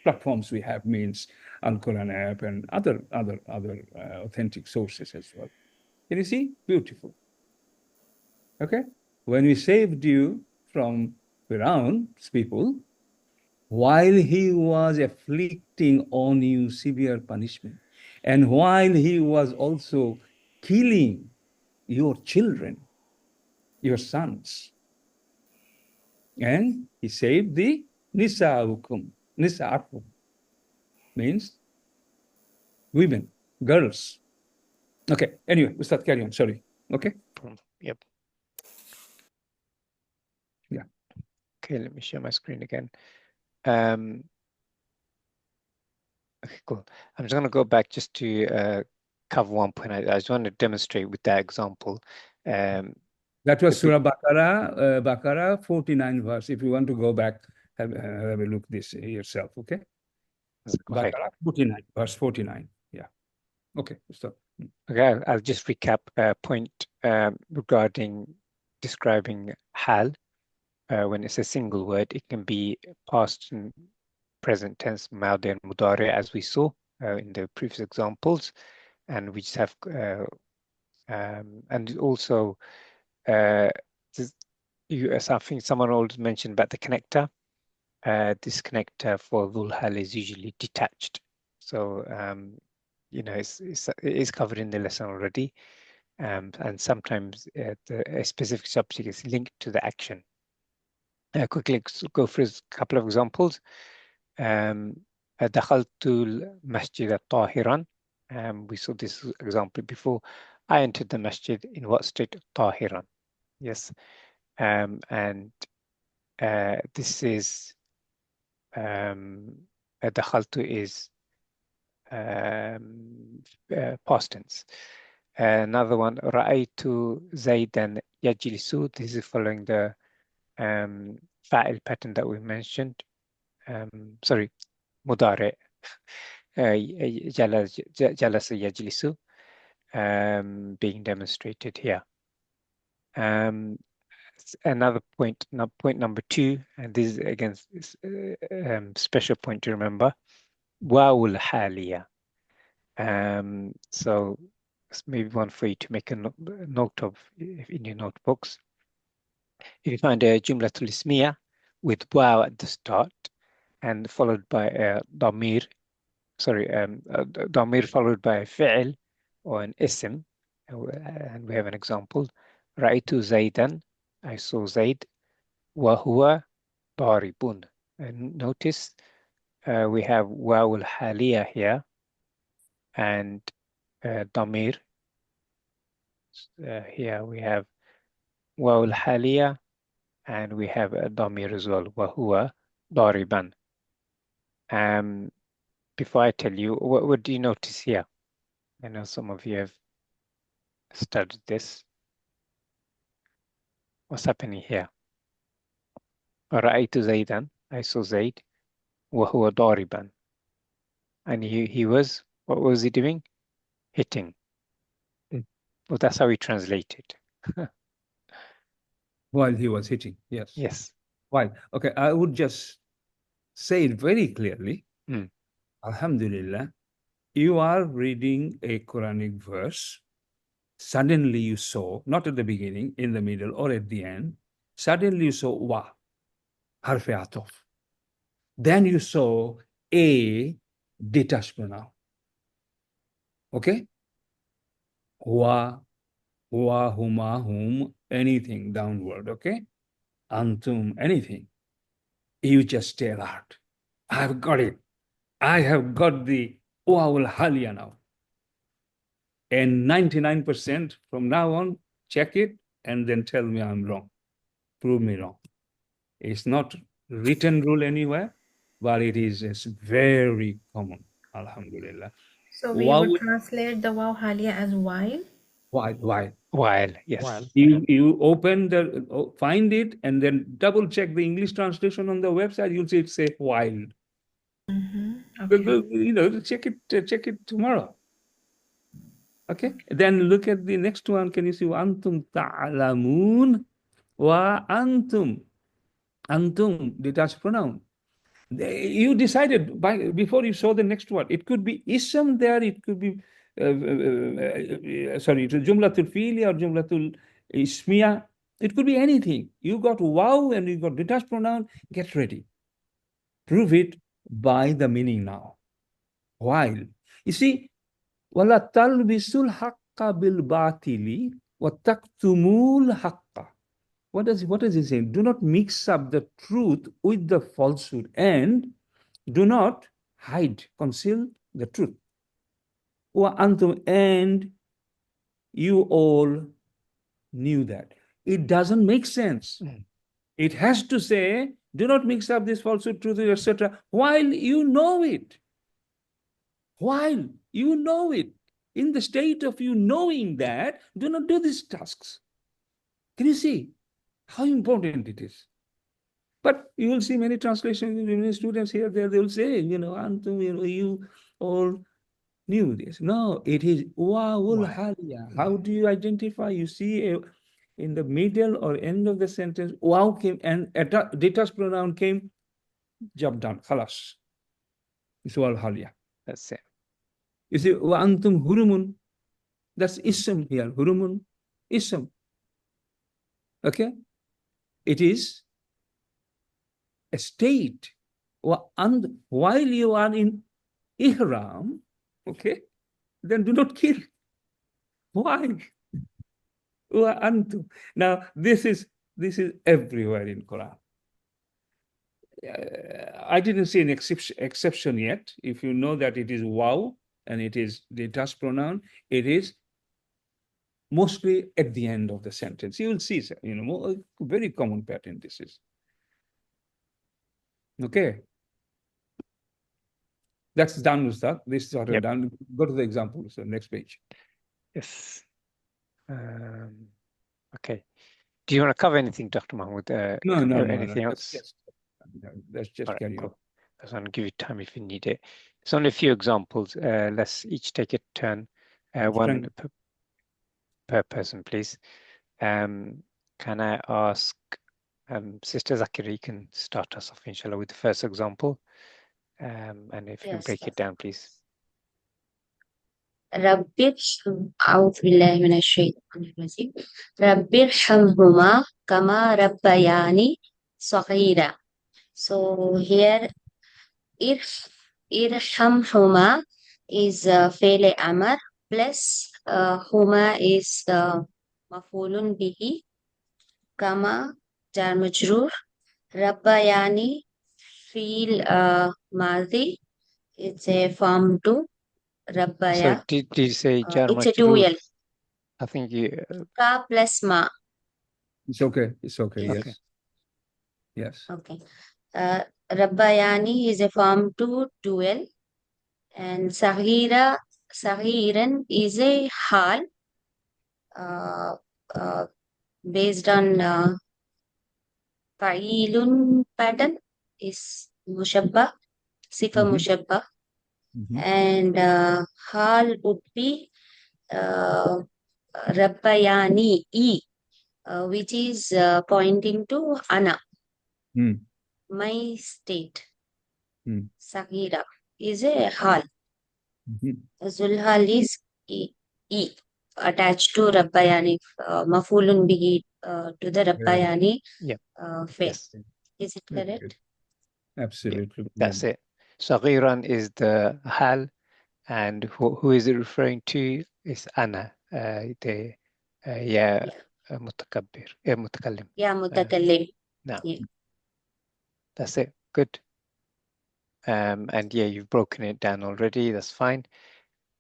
platforms we have, means Al-Quran app and other authentic sources as well. Can you see? Beautiful. Okay? When we saved you from Firaun's people, while he was afflicting on you severe punishment, and while he was also killing your children, your sons, and he saved the nisa'ukum. Nisa'akum means women, girls. Okay, anyway, we start carrying on. Sorry. Okay? Yep. Yeah. Okay, let me share my screen again. Okay, cool. I'm just going to go back just to cover one point. I just want to demonstrate with that example. That was Surah Baqarah 49 verse. If you want to go back, have a look this yourself, okay? Baqarah 49, verse 49. Yeah. Okay, stop. Okay, I'll just recap a point regarding describing hal. When it's a single word, it can be past and present tense, madi and mudari, as we saw in the previous examples. And we just have, and also, I think someone already mentioned about the connector. This connector for dhul hal is usually detached. So, you know, it is covered in the lesson already. And sometimes a specific subject is linked to the action. Quickly go through a couple of examples. دخلت المسجد طاهرا. We saw this example before. I entered the masjid in what state? طاهرا. Yes. And this is دخلت is past tense. Another one, رأيت زيدا يجلس. This is following the fa'il pattern that we mentioned. Sorry, مضارع. جلس يجلس being demonstrated here. Another point number 2, and this is again special point to remember. واو الحالية. So it's maybe one for you to make a note of in your notebooks. If you find a jumlatul ismiya with wow at the start and followed by a damir, damir followed by a fi'l or an ism, and we have an example. رأيت زيدا, I saw Zaid. وهو ضارب. And notice we have واو الحالية here and damir. Here we have واو الحالية and we have a damir as well. وهو ضاربا. Before I tell you, what do you notice here? I know some of you have studied this. What's happening here? رأيت زيدا, I saw Zaid. وهو ضاربا. And he was, what was he doing? Hitting. Well, that's how we translate it. While he was hitting, yes. Yes. While, okay, I would just say it very clearly. Alhamdulillah, you are reading a Quranic verse Suddenly you saw, not at the beginning, in the middle, or at the end, suddenly you saw wa, harf atof. Then you saw a detached pronoun. Okay? Wa, huma, whom, anything downward. Okay? Antum, anything. You just tell out. I've got it. I have got the wawul halia now. And 99% from now on, check it and then tell me I'm wrong. Prove me wrong. It's not written rule anywhere, but it is very common. Alhamdulillah. So we Wow, would translate the waw halia as while. why? While, yes. While. You open find it and then double check the English translation on the website. You'll see it say while. Okay. Check it tomorrow. Okay. Then look at the next one. Can you see antum ta'lamun wa antum? Antum, detached pronoun. You decided before you saw the next word. It could be ism there. It could be sorry, jumlatul fi'li or jumlatul ismiya. It could be anything. You got wow and you got detached pronoun. Get ready. Prove it by the meaning now. While you see, wala talbisul haqqa bil batili wa taktumul haqqa. What is he saying? Do not mix up the truth with the falsehood and do not hide, conceal the truth. And you all knew that. It doesn't make sense. It has to say, do not mix up this falsehood, truth, etc., while you know it. While you know it. In the state of you knowing that, do not do these tasks. Can you see how important it is? But you will see many translations, many students here, there, they will say, Antum, you all knew this. No, it is wawul halia. How do you identify? You see in the middle or end of the sentence, wow came and a detached pronoun came, job done, khalas. It's wawul halia. That's it. You see, wa antum hurumun. That's ism here. Hurumun, ism. Okay? It is a state. And while you are in ihram, okay, then do not kill. Why? Now, this is everywhere in Quran. I didn't see an exception yet. If you know that it is wow and it is the detached pronoun, it is mostly at the end of the sentence. You will see, a very common pattern this is. Okay. That's done, Ustad. This is sort of done. Go to the example, so next page. Yes. Okay. Do you want to cover anything, Dr. Mahmoud? No. Anything else? Let's just carry on. I just want to give you time if you need it. It's only a few examples. Let's each take a turn. One per person, please. Can I ask Sister Zakiri can start us off, inshallah, with the first example. And if you can break it down, please. ربي أعوذ بالله من الشيطان الرجيم ربي ارحمهما كما ربياني صغيرا. So here irhamhuma is فعل أمر plus huma is مفعول به كما جار مجرور ربياني فعل ماضي it's a form to Rabbaya. So did you say jar it's a dual. I think you. Ka plus ma. It's okay. It's okay. Yes. Okay. Yes. Okay. Rabbayani is a form to dual, and Sahiran is a hal. Based on Fa'ilun pattern is mushabba, sifa mushabba, and hal would be Rabbayani E, which is pointing to Ana, my state. Sagira is a hal. Zulhal is E. attached to Rabbayani, mafulun bihi to the Rabbayani Yeah. fi'l. Yes. Is it Good, correct? good. Yeah. Absolutely. That's it. Saghiran is the hal, and who is it referring to? Is ana. The yeah, mutakabbir, mutakallim. Yeah, mutakallim. No, Yeah. that's it. Good. And yeah, you've broken it down already. That's fine.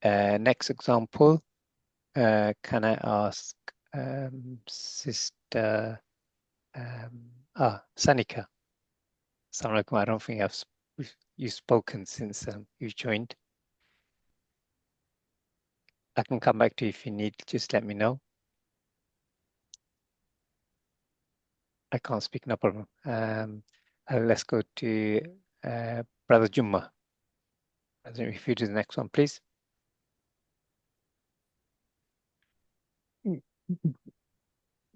Next example. Can I ask Sister Sanika? Assalamu alaikum. I don't think you've spoken since you joined. I can come back to you if you need. Just let me know. I can't speak, no problem. Let's go to Brother Jumma. If you do the next one, please.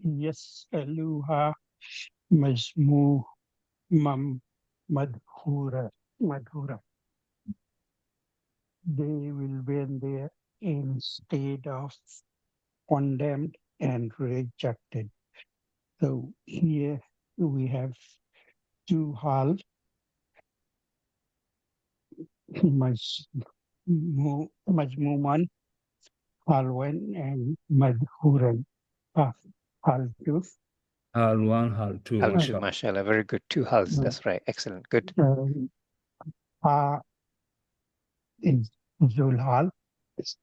يسألها مجموع مدهورة. They will win there instead of condemned and rejected. So here we have two hal, مجموعا halwan and madhuran. Hal two. Hal 1, Hal 2. Hal two, mashallah. mashallah. Very good. Two hals. That's right. Excellent. Good. Ha is Zulhal. Yes,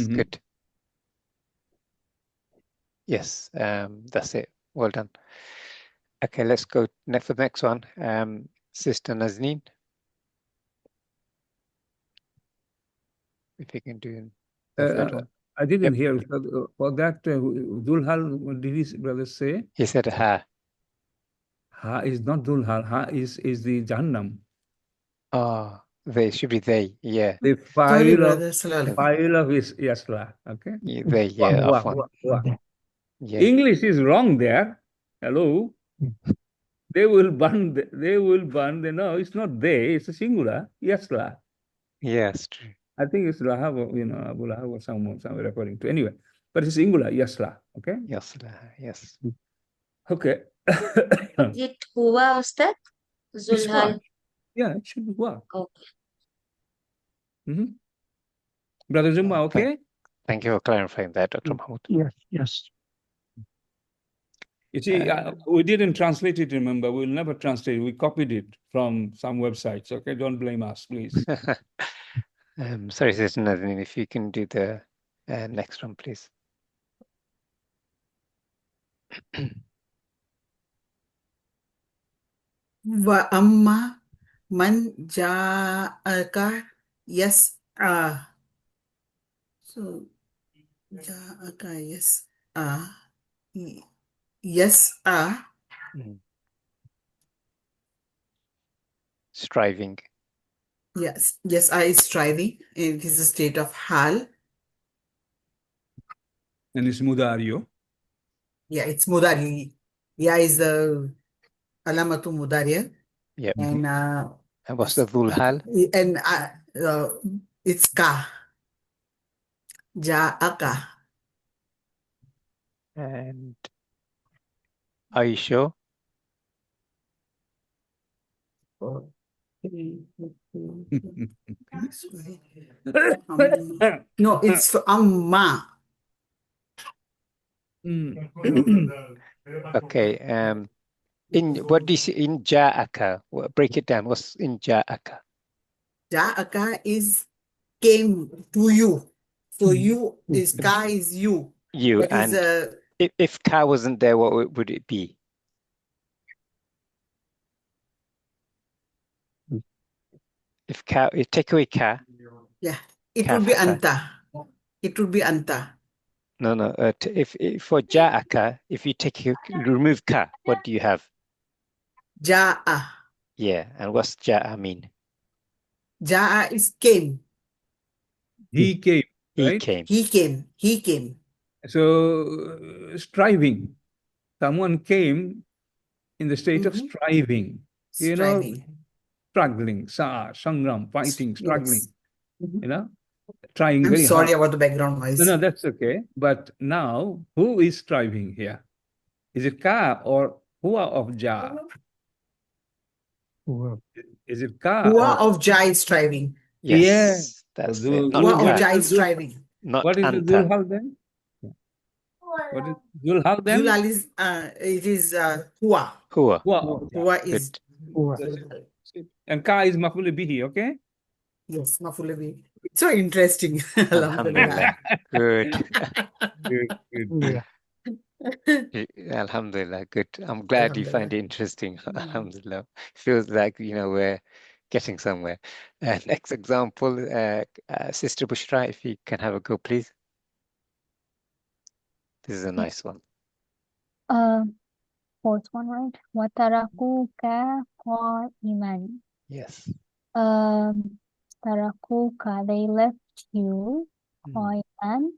Mhm. good. Yes, that's it. Well done. Okay, let's go for the next one. Sister Nazneen, if you can do the third one. I didn't Yep. hear for that. Dulhal, what did his brother say? He said ha. Ha is not Dulhal. Ha is the Jahannam. Oh, they should be they. Yeah. The Sorry, file of brother. Salaam. file of is Yasla. Okay. They. Yeah. Wah, Afwan. wah, wah. Yeah. English is wrong there. Hello. They will burn. They will burn. No, it's not they. It's a singular. Yasla. Yes, true. I think it's Lahab, Abu Lahab or someone referring to. Anyway, but it's singular. Yasla. Okay. Yes. Yes. Okay. Is it huwa, Ustad? It's Zulhal. what? Yeah, it should be what? Okay. Brother Zumba, okay? Thank you for clarifying that, Dr. Mahmoud. Yes. You see, we didn't translate it, remember. We'll never translate it. We copied it from some websites, okay? Don't blame us, please. Sorry, Sister Nazneen, if you can do the next one, please. Wa amma man ja'aka yas'a. So ja'aka yas'a. Yas'a. Striving. Yes, I is striving. It is a state of hal. And it's Mudario. Yeah, it's mudari. Yeah, is the alamatu mudaria. Yep. And what's the dhul hal? and it's ka. Ja'aka. And are you sure? No, it's amma. Okay. In what do you see in ja'aka? Break it down. What's in ja'aka? Ja'aka is came to you. So you is ka is you. You. That And is if ka wasn't there, what would it be? If ka, you take away ka. yeah. It Ka would be fatha. anta. It would be anta. No. If for ja'aka, if you remove ka, what do you have? Ja'a. Yeah. And what's ja'a mean? Ja'a is came. He came, right? He came. He came. So, striving. Someone came in the state of striving. Striving. Struggling, sangram, fighting, struggling. Yes. You know? trying I'm very sorry hard. about the background noise. No, that's okay. But now, who is striving here? Is it Ka or Hua of Ja? Hua. Is it Ka Hua or of Ja is striving. yeah? Yes, that's So it. Hua Not of Ka, Ja is striving. not what is the Anta. Zulhal then? What is Zulhal then? Zulal is it is Hua. Hua. Hua Hua. of Ja. Hua is Hua. And Ka is Maf'ul bihi, okay? yes, Mafulabi. It's so interesting. Alhamdulillah. Good. Good, good, Yeah. Alhamdulillah. Good. I'm glad you find it interesting. Alhamdulillah. Feels like, we're getting somewhere. Next example, Sister Bushra, if you can have a go, please. This is a nice one. Fourth one, right? وَتَرَكُوكَ قَائِمًا. Yes. تَرَكُوكَ, they left you Mm. قَائِمًا,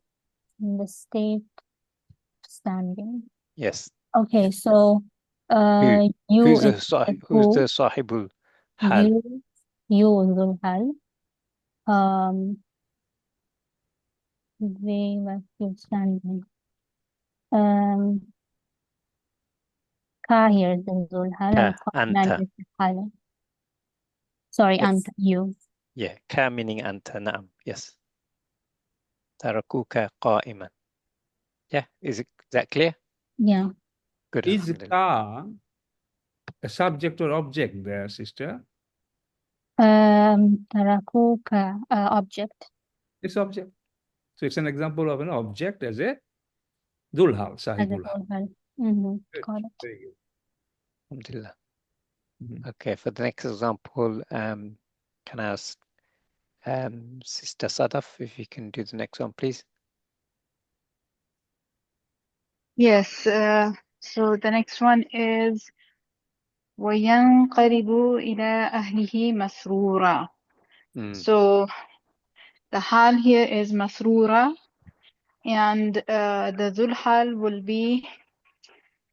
in the state of standing. Yes. Okay, so Who? you Who's is the sahib? the Who's who, the sahibul hal? you Zulhal. They left you standing. Ka here is the Zulhal and Ka, Qa'man anta. is the Hal. Sorry, Yes. Anta, you. Yeah. Ka meaning anta. Naam. Yes. Tarakuka qa'iman. Yeah. Is that clear? Yeah. Good. Is Alhamdulillah. Ka a subject or object there, sister? Tarakuka, object. It's object. So it's an example of an object as a Dulhal, As a Sahibul Hal. Zulhal. Good. Got it. Very good. Alhamdulillah. Mhm. Okay. For the next example, can I ask Sister Sadaf if you can do the next one, please? Yes. So the next one is وَيَنْقَلِبُ إِلَى أَهْلِهِ مَسْرُورًا. Mm. So the hal here is masrura, and the zulhal will be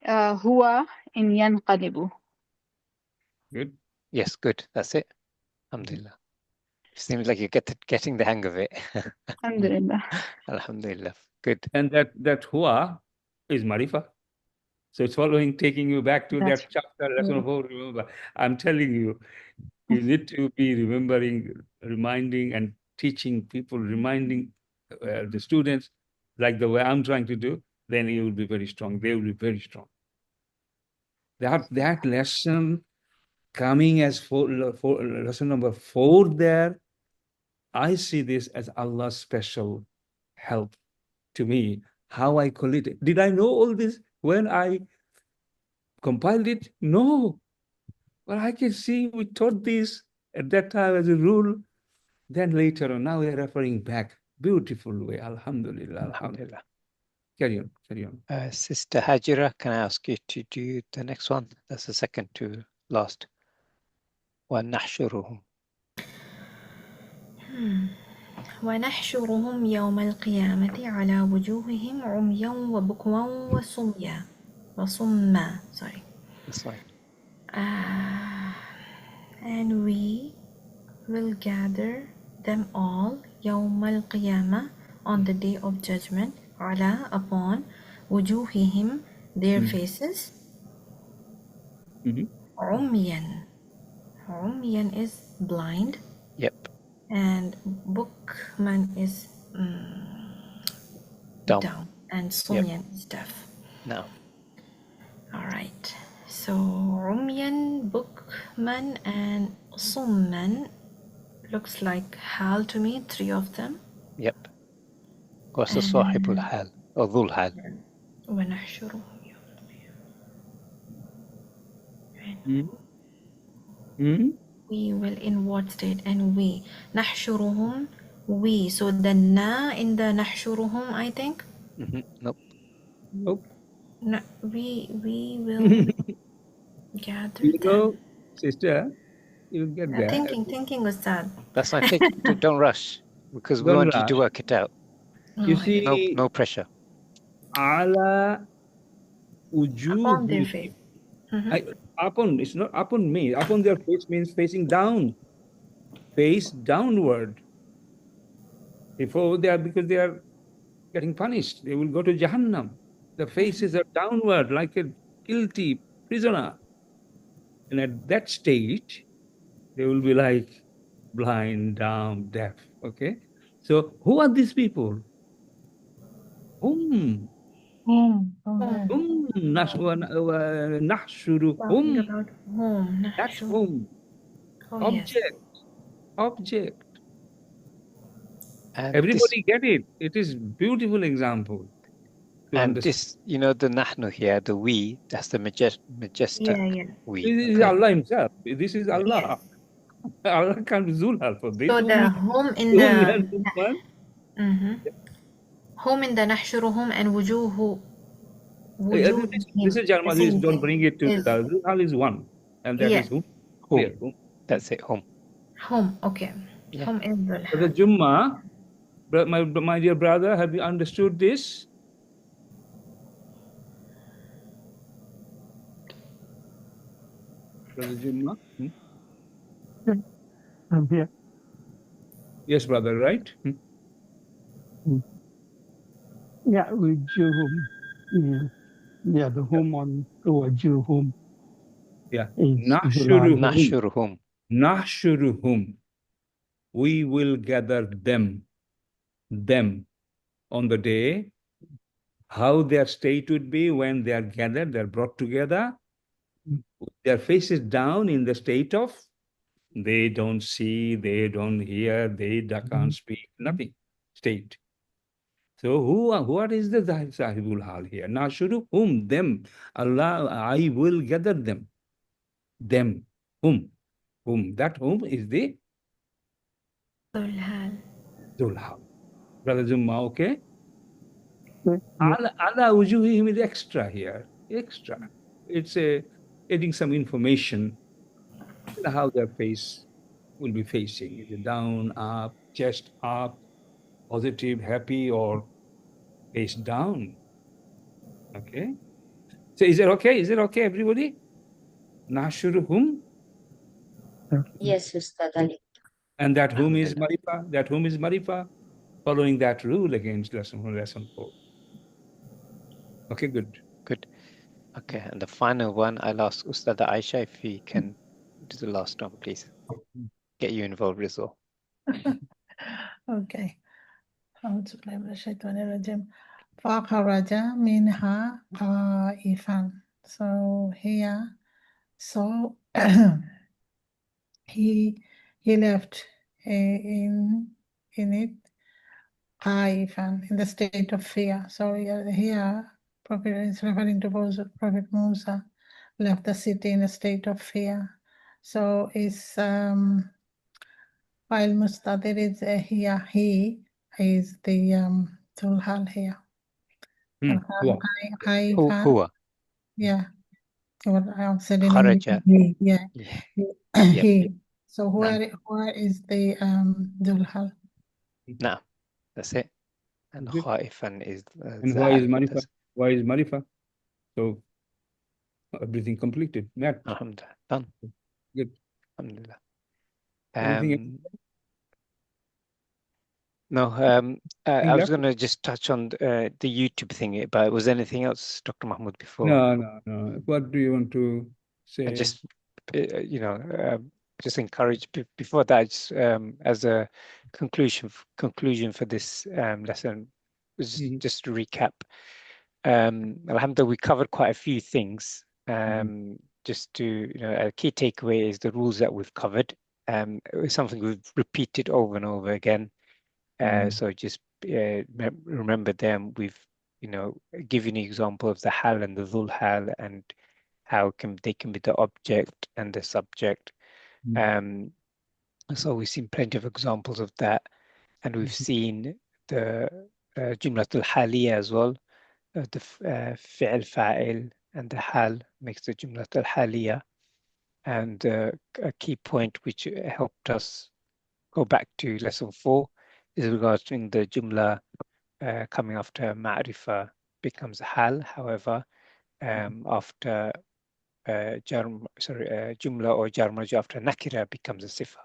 huwa in yanqalibu. Good. Yes. Good. That's it. Alhamdulillah. Seems like you're getting the hang of it. Alhamdulillah. Alhamdulillah. Good. And that Hua is Marifa. So it's taking you back to That's that chapter, lesson 4. Remember, I'm telling you, you need to be reminding and teaching people, reminding the students like the way I'm trying to do, then you will be very strong. They will be very strong. That lesson coming as lesson number 4 there, I see this as Allah's special help to me. How I call it. Did I know all this when I compiled it? No. But I can see we taught this at that time as a rule. Then later on, now we are referring back. Beautiful way. Alhamdulillah. Alhamdulillah. Carry on. Carry on. Sister Hajira, can I ask you to do the next one? That's the second to last. وَنَحْشُرُهُمْ. ونحشرهم يوم القيامة على وجوههم عميا وبكوا وصما. Sorry. That's fine. And we will gather them all يوم القيامة, on the day of judgment, على, upon, وجوههم, their faces, عميا. عميا is blind. Yep. And Bookman is dumb. And Sumyan is deaf. No. Alright. So Rumyan, Bookman, and Summan looks like Hal to me, 3 of them. Yep. What's the Sahibul Hal or Dhul Hal? ونحشرهم We will in what state? And we. نحشرهم, we. So the na in the نحشرهم, I think. Nope. Nope. No, we will gather You them. know, sister, you'll get there. Thinking was that. That's not don't rush, because we Don't want you to rush. work it out. You see, No pressure. ala Upon their ujuhi. face. Upon, it's not upon me. Upon their face means facing down. Face downward. Before they are, because they are getting punished. They will go to Jahannam. The faces are downward like a guilty prisoner. And at that stage, they will be like blind, dumb, deaf. Okay. So who are these people? Whom? Home. Whom Talking nahshuruhum. about whom That نحشر. whom. Oh yes. Object. And this, Everybody get it. It is beautiful example to and understand. this, the nahnu here, the we, that's the majestic Yeah. we. This is Okay. Allah Himself. This is Allah. Yes. Allah can't be Zulhal for this. So the Only whom in Zul the and Zulman. whom in the نحشرهم and وجوههم This is the Jarma. same Don't thing bring it to is the Zulhal is one, and that is yes whom. Whom. Clear. Whom. That's it. Whom. home. Okay. Yeah. Home is So the the Jumma, my dear brother, have you understood this? Brother Jumma? I'm here. Yes, brother, right? Yeah, with Juhum. Yeah, the home on or Juhum Yeah. is Nahshuruhum. Nahshuruhum. Nahshuruhum. We will gather them on the day. How their state would be when they are gathered, they are brought together, their faces down in the state of they don't see, they don't hear, they can't speak, nothing state. So what is the Sahibul Hal here? Nashuru whom? Them. Allah, I will gather them. Them. Whom? Whom? That whom is the Zulhal. Zulhal. Brother Zumma, okay? Yeah. Allah Ujuhim is extra here. Extra. It's adding some information how their face will be facing. Is it down, up, chest up, positive, happy, or face down? Okay. So is it okay? Is it okay, everybody? Nashuruhum. Yes, Ustad Ali. And that whom is Alhamdulillah. Marifa? That whom is Marifa? Following that rule against lesson 4. Okay, good. Good. Okay. And the final one, I'll ask Ustad Aisha if he can do the last one, please. Get you involved as well. Okay. أعوذ بالله من الشيطان الرجيم. فخرج منها خائفا. So here, so he left in it خائفا, in the state of fear. So here Prophet is referring to Prophet Musa left the city in a state of fear. So it's while Mustadir is here, he is the Tulhal here. And Who? Haifan, Huwa. yeah, what I said in Kharaja. English, he, yeah, Yeah. he. So Naam. where is the Dulhal? Naam. That's it. And Okay. Khaifan is And why is Zahal. Marifa? That's Why is Marifa? So everything completed. Met. Alhamdulillah. Done. Good. Alhamdulillah. Anything else? No, I was left? going to just touch on the YouTube thing, but was there anything else, Dr. Mahmood, before? No. What do you want to say? I just, just encourage before that, just, as a conclusion for this lesson, was just to recap. Alhamdulillah, we covered quite a few things. Just to, a key takeaway is the rules that we've covered. It's something we've repeated over and over again. So just remember them. We've, given an example of the hal and the dhul hal and how they can be the object and the subject. So we've seen plenty of examples of that, and we've seen the jumlatul haliya as well. The fi'l fa'il and the hal makes the jumlatul haliya. And a key point which helped us go back to lesson 4 is regarding the jumla coming after ma'rifa becomes hal. However, after jumla or jar majrur after nakira becomes a sifa,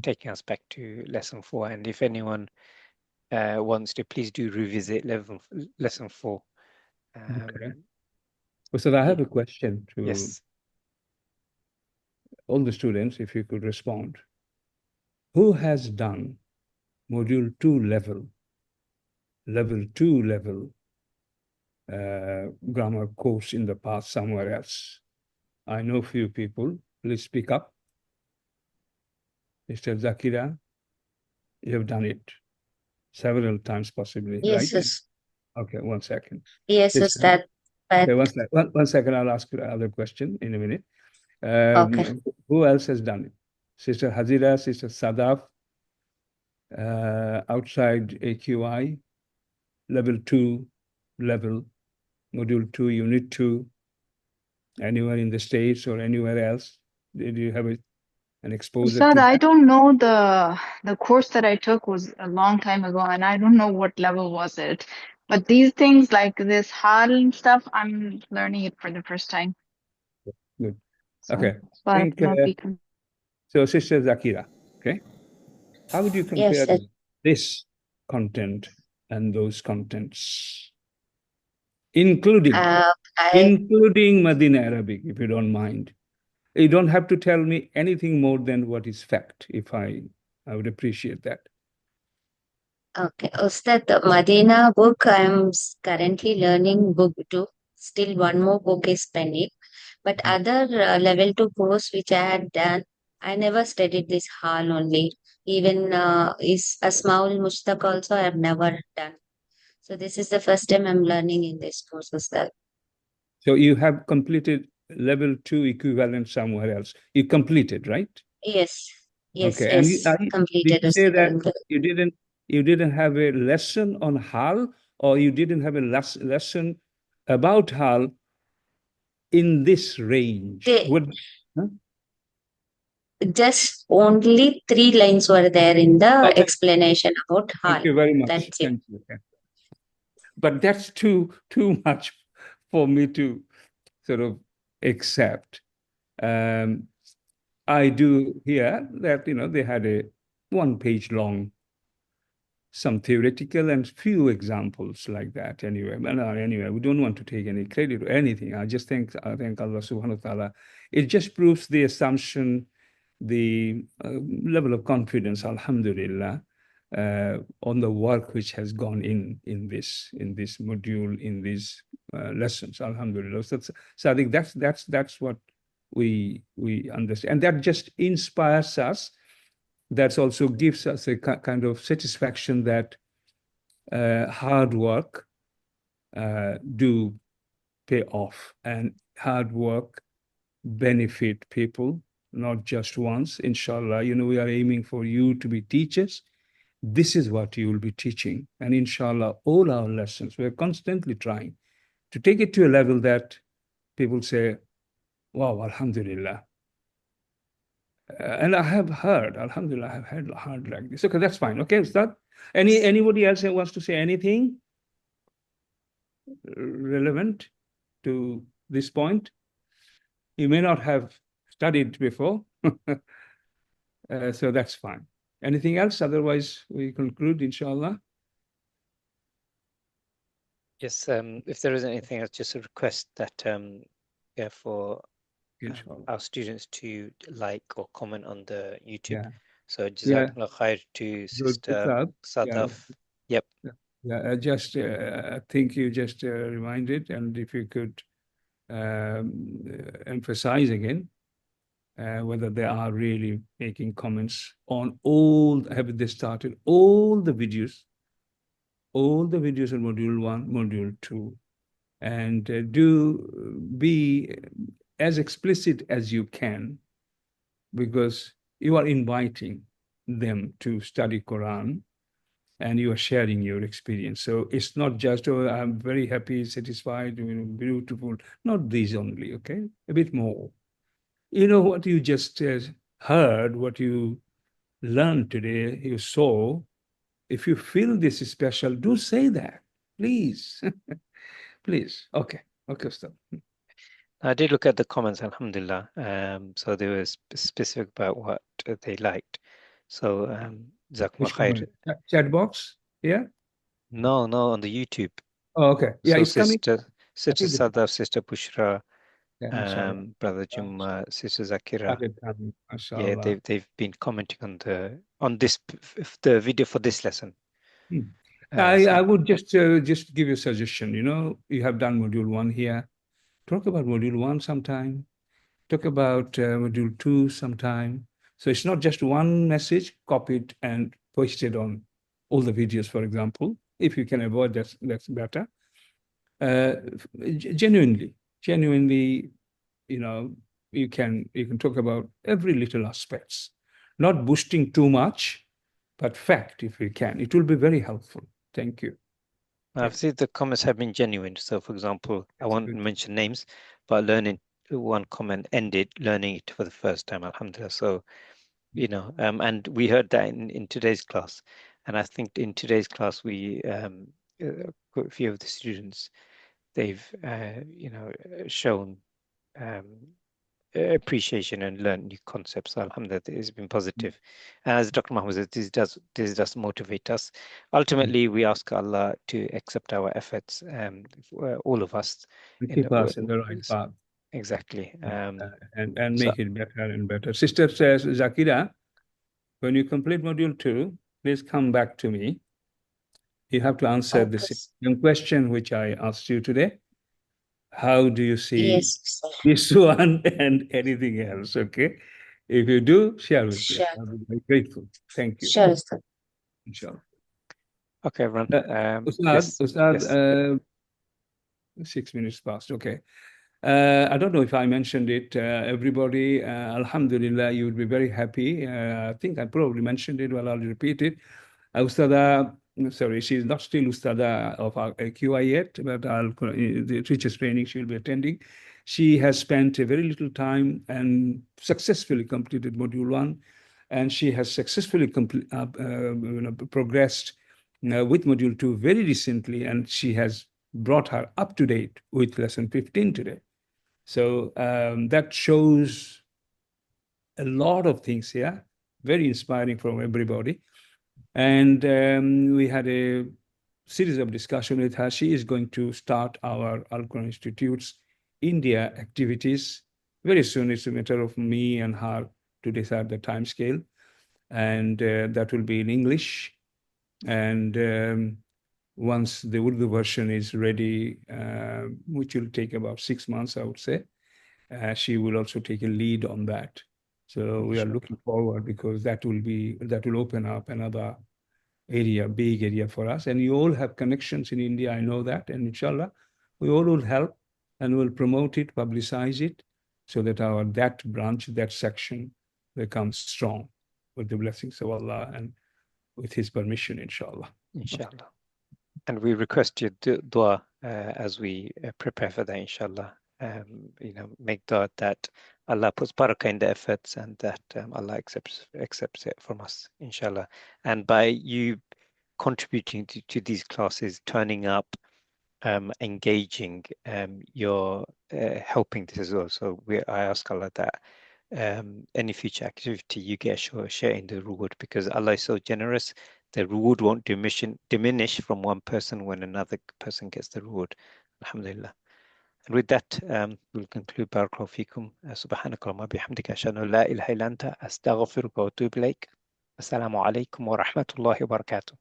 taking us back to lesson 4. And if anyone wants to, please do revisit lesson 4. Okay. So I have a question to Yes. all the students, if you could respond. Who has done module 2 level grammar course in the past somewhere else? I know few people. Please speak up. Mr. Zakira, you have done it several times possibly, Yes, right? yes. Okay, 1 second. Yes, This, Ustad. But okay, 1 second. I'll ask you another question in a minute. okay. Who else has done it? Sister Hazira, Sister Sadaf, outside AQI, level 2, module 2, unit 2, anywhere in the States or anywhere else? Did you have an exposure Ustad, to I that? don't know, the course that I took was a long time ago, and I don't know what level was it. But these things like this Haal and stuff, I'm learning it for the first time. Good. So Okay. that's why I Think, cannot be. so Sister Zakira, okay? How would you Yes, compare sir. this content and those contents, including I Medina Arabic, if you don't mind? You don't have to tell me anything more than what is fact. I would appreciate that. okay. Ustad, the Medina book, currently learning book 2. Still one more book is pending. But other level 2 course which I had done, I never studied this Hall only. Even is Asmaul Mushtaq also I have never done. So this is the first time I'm learning in this course, Ustad. So you have completed level 2 equivalent somewhere else. You completed, right? Yes, yes, Okay. And yes. did Completed, you say Ustad. that you didn't have a lesson on HAL, or you didn't have a lesson about HAL in this range? They Huh? just only 3 lines were there in the Okay. explanation about Thank Hall. you very much. That's it. Thank you. But that's too much for me to sort of accept. I do hear that, they had a 1-page long, some theoretical and few examples like that anyway. But anyway, we don't want to take any credit or anything. I thank Allah subhanahu wa ta'ala. It just proves the assumption, the level of confidence, alhamdulillah, on the work which has gone in this module, in these lessons, alhamdulillah. So I think that's what we understand, and that just inspires us. That also gives us a kind of satisfaction that hard work do pay off, and hard work benefit people, not just once. Inshallah, we are aiming for you to be teachers. This is what you will be teaching. And inshallah, all our lessons, we're constantly trying to take it to a level that people say, wow, alhamdulillah. And I have heard, alhamdulillah, I have heard like this. Okay, that's fine. Okay, Ustad. Anybody else who wants to say anything relevant to this point? You may not have studied before, so that's fine. Anything else? Otherwise, we conclude, inshallah. Yes, if there is anything else, just a request that for our students to like or comment on the YouTube. Yeah. So Jazakallah khair to Sister Sadaf. Yep. Yeah, I think you just reminded, and if you could emphasize again whether they are really making comments on have they started all the videos on module 1, module 2, and do be as explicit as you can, because you are inviting them to study Quran and you are sharing your experience. So it's not just, oh, I'm very happy, satisfied, beautiful. Not these only, okay? A bit more. What you just heard, what you learned today, you saw. If you feel this is special, do say that, please. Please. Okay, stop. I did look at the comments, alhamdulillah. So they were specific about what they liked. So Jazakumullah Which khair. comment? Chat box? Yeah? No, on the YouTube. Oh, okay. Yeah, So it's coming. Sister think it's Sadaf, Sister Bushra, inshallah. Brother Jumma, Sister Zakira. Started coming, Yeah, mashallah. they've been commenting on the video for this lesson. Hmm. So I would just give you a suggestion. You know, you have done module 1 here. Talk about module 1 sometime. Talk about module 2 sometime. So it's not just one message copied and pasted on all the videos, for example. If you can avoid that, that's better. Genuinely, you know, you can talk about every little aspects, not boosting too much, but fact if you can. It will be very helpful. Thank you. I've seen the comments have been genuine. So, for example, I won't mention names, but one comment ended learning it for the first time, alhamdulillah. So, you know, and we heard that in today's class. And I think in today's class, we quite a few of the students, they've, shown appreciation and learn new concepts. So alhamdulillah, it has been positive. As Dr. Muhammad said, this does motivate us. Ultimately, we ask Allah to accept our efforts, all of us. Keep us in the right path. Exactly. And make it better and better. Sister says, Zakira, when you complete module 2, please come back to me. You have to answer this question which I asked you today. How do you see this one and anything else? Okay. If you do, share with me. I'll be very grateful. Thank you. Sure, sir. Inshallah. Okay, everyone. Ustad, 6 minutes past. Okay. I don't know if I mentioned it. Everybody, alhamdulillah, you would be very happy. I think I probably mentioned it, well, I'll repeat it. Ustada, sorry, she's not still Ustada of our QI yet, but the teacher's training she'll be attending. She has spent a very little time and successfully completed module 1, and she has successfully progressed with module 2 very recently, and she has brought her up to date with lesson 15 today. So that shows a lot of things here, very inspiring from everybody. And we had a series of discussion with her. She is going to start our Al-Quran Institute's India activities very soon. It's a matter of me and her to decide the time scale. And that will be in English. And once the Urdu version is ready, which will take about 6 months, I would say, she will also take a lead on that. So we are looking forward, because that will open up another area, big area for us. And you all have connections in India, I know that. And inshallah, we all will help and will promote it, publicize it, so that that branch, that section becomes strong with the blessings of Allah and with His permission, inshallah. Inshallah. And we request your dua as we prepare for that, inshallah. Make dua that Allah puts barakah in the efforts, and that Allah accepts it from us, inshallah. And by you contributing to these classes, turning up, engaging, you're helping this as well. So I ask Allah that any future activity you get, share in the reward, because Allah is so generous. The reward won't diminish from one person when another person gets the reward. Alhamdulillah. And with that, we'll conclude. Barakallahu feekum. Subhanakallahumma bihamdika ashhadu an la ilaha illa anta astaghfiruka wa atubu ilaik. Assalamu alaikum wa rahmatullahi wa barakatuh.